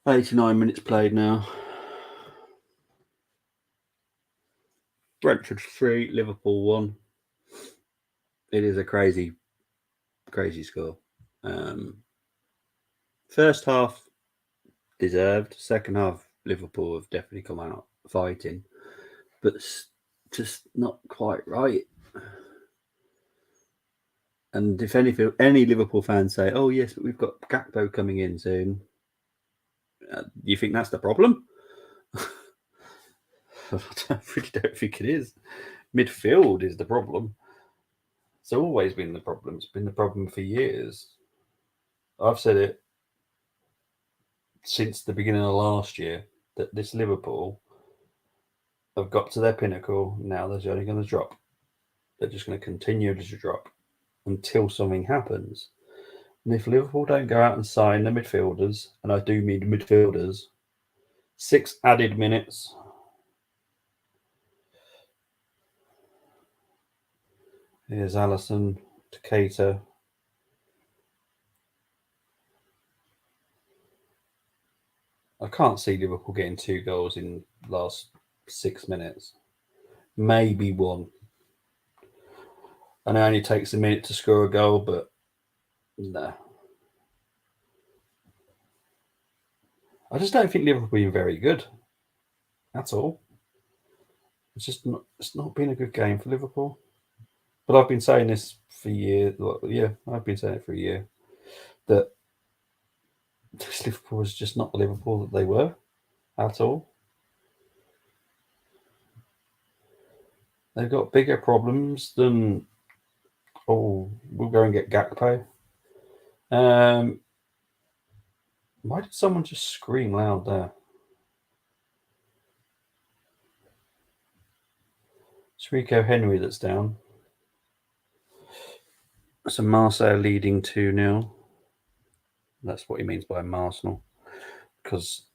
$89 minutes played now. Brentford 3, Liverpool 1. It is a crazy score. First half deserved. Second half, Liverpool have definitely come out fighting, but just not quite right. And if any Liverpool fans say, "Oh yes, but we've got Gakpo coming in soon," you think that's the problem? I really don't think it is. Midfield is the problem. It's always been the problem. It's been the problem for years. I've said it since the beginning of last year that this Liverpool have got to their pinnacle. Now they're only going to drop. They're just going to continue to drop until something happens. And if Liverpool don't go out and sign the midfielders, and I do mean midfielders, 6 added minutes. Here's Alisson to Keita. I can't see Liverpool getting 2 goals in the last 6 minutes. Maybe 1. And it only takes a minute to score a goal, but no. I just don't think Liverpool are very good. That's all. It's not been a good game for Liverpool. But I've been saying this for years. Yeah, I've been saying it for a year that this Liverpool was just not the Liverpool that they were at all. They've got bigger problems than we'll go and get Gakpo. Why did someone just scream loud there? It's Rico Henry that's down. So Marseille leading 2-0. That's what he means by Arsenal, because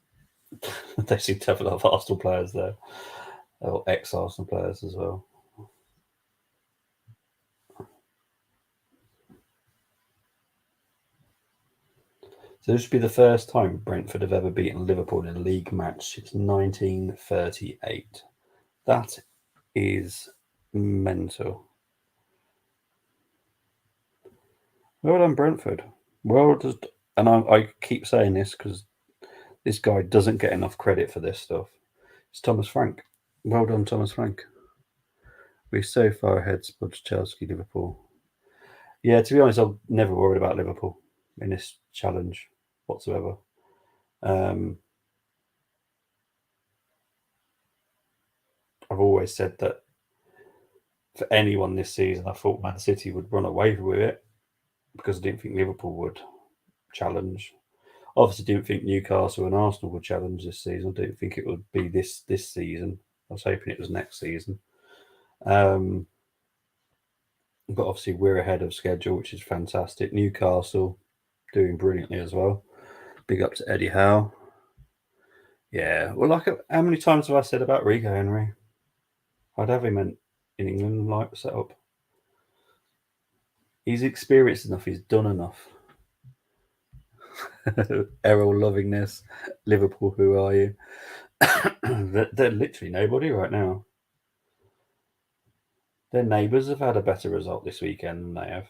they seem to have a lot of Arsenal players there, or ex-Arsenal players as well. So this should be the first time Brentford have ever beaten Liverpool in a league match. It's 1938. That is mental. Well done, Brentford. Well done. And I keep saying this because this guy doesn't get enough credit for this stuff. It's Thomas Frank. Well done, Thomas Frank. We're so far ahead, Spuds, Chelsea, Liverpool. Yeah, to be honest, I've never worried about Liverpool in this challenge whatsoever. I've always said that for anyone this season, I thought Man City would run away with it because I didn't think Liverpool would challenge. Obviously, didn't think Newcastle and Arsenal would challenge this season. I didn't think it would be this season. I was hoping it was next season. But obviously, we're ahead of schedule, which is fantastic. Newcastle doing brilliantly as well. Big up to Eddie Howe. Yeah, well, like how many times have I said about Rico Henry? I'd have him in England like set up. He's experienced enough. He's done enough. Errol loving this. Liverpool, who are you? They're literally nobody right now. Their neighbours have had a better result this weekend than they have.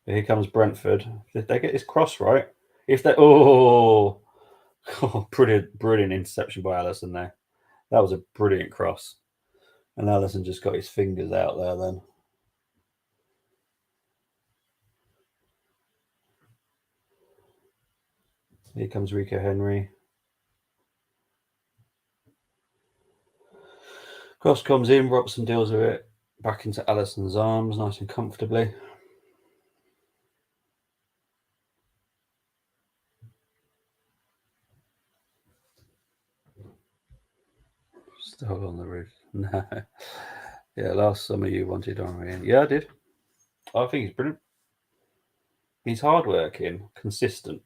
Here comes Brentford. If they get this cross right, if they brilliant interception by Alisson there. That was a brilliant cross, and Alisson just got his fingers out there. Then here comes Rico Henry. Cross comes in. Robson deals with it back into Alisson's arms, nice and comfortably. Still on the roof. No. Yeah, last summer you wanted Henry in. Yeah, I did. I think he's brilliant. He's hardworking, consistent.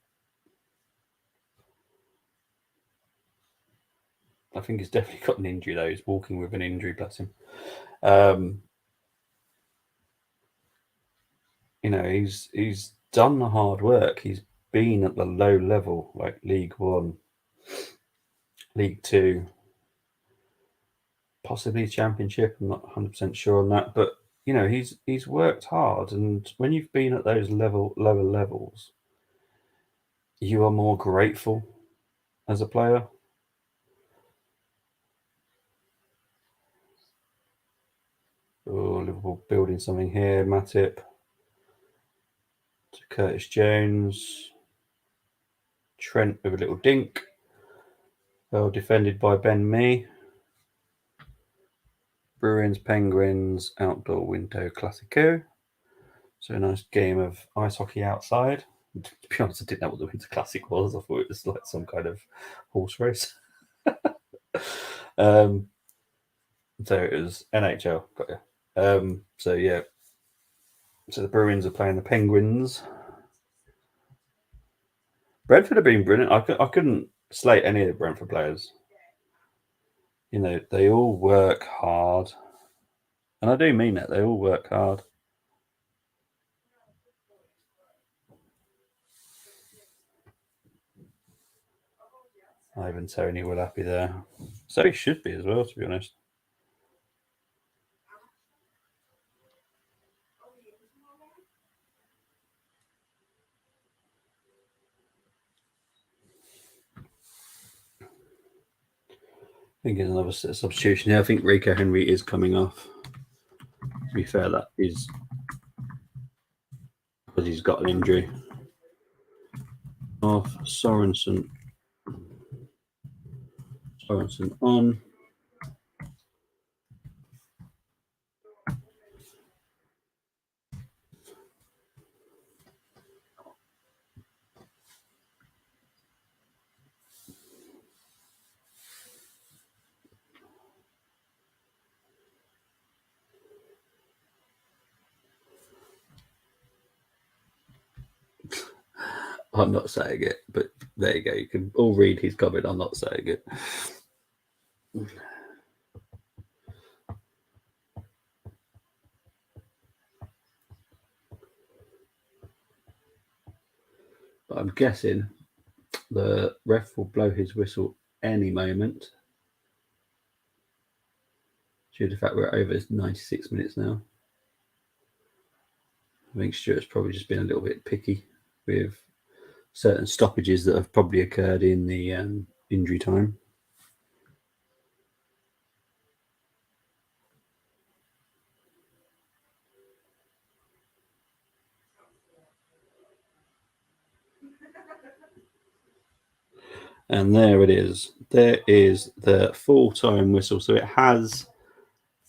I think he's definitely got an injury though. He's walking with an injury, bless him. He's done the hard work. He's been at the low level, like League One, League Two, possibly Championship. I'm not 100% sure on that, but he's worked hard, and when you've been at those lower levels, you are more grateful as a player. Oh, Liverpool building something here. Matip to Curtis Jones. Trent with a little dink. Well defended by Ben Mee. Bruins Penguins outdoor window classico. So a nice game of ice hockey outside. To be honest, I didn't know what the Winter Classic was. I thought it was like some kind of horse race. So it was NHL. Got you. So yeah. So the Bruins are playing the Penguins. Brentford have been brilliant. I couldn't slate any of the Brentford players. They all work hard. And I do mean that. They all work hard. Ivan Tony will happy there. So he should be as well, to be honest. think it's another substitution here. I think Rico Henry is coming off. To be fair, that is because he's got an injury. Off Sorensen on. I'm not saying it, but there you go. You can all read his comment. I'm not saying it. But I'm guessing the ref will blow his whistle any moment. Due to the fact we're over 96 minutes now. I think Stuart's probably just been a little bit picky with certain stoppages that have probably occurred in the injury time. And there it is. There is the full-time whistle. So it has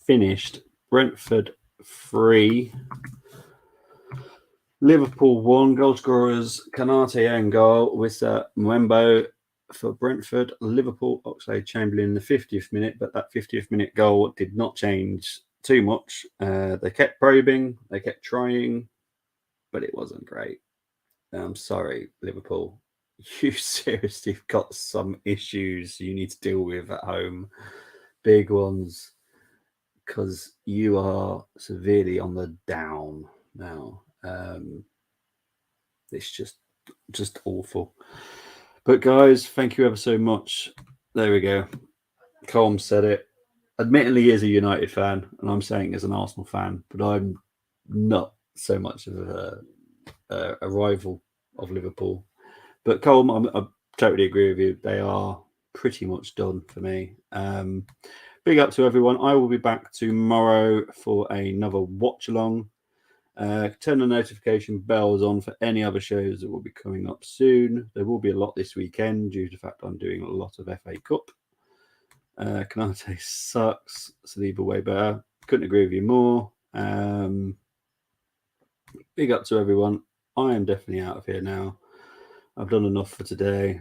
finished. Brentford 3, Liverpool 1. Goal scorers Kanate and goal. Wissa Mwembo for Brentford. Liverpool Oxlade-Chamberlain in the 50th minute, but that 50th minute goal did not change too much. They kept probing, they kept trying, but it wasn't great. I'm sorry, Liverpool. You seriously got some issues you need to deal with at home. Big ones, because you are severely on the down now. It's just awful. But guys, thank you ever so much. There we go. Colm said it. Admittedly, he is a United fan, and I'm saying as an Arsenal fan, but I'm not so much of a rival of Liverpool. But Colm, I totally agree with you. They are pretty much done for me. Big up to everyone. I will be back tomorrow for another watch along. Turn the notification bells on for any other shows that will be coming up soon. There will be a lot this weekend due to the fact I'm doing a lot of FA Cup. Kanate sucks. Saliba way better. Couldn't agree with you more. Big up to everyone. I am definitely out of here now. I've done enough for today.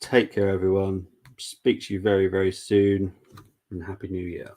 Take care, everyone. Speak to you very, very soon. And Happy New Year.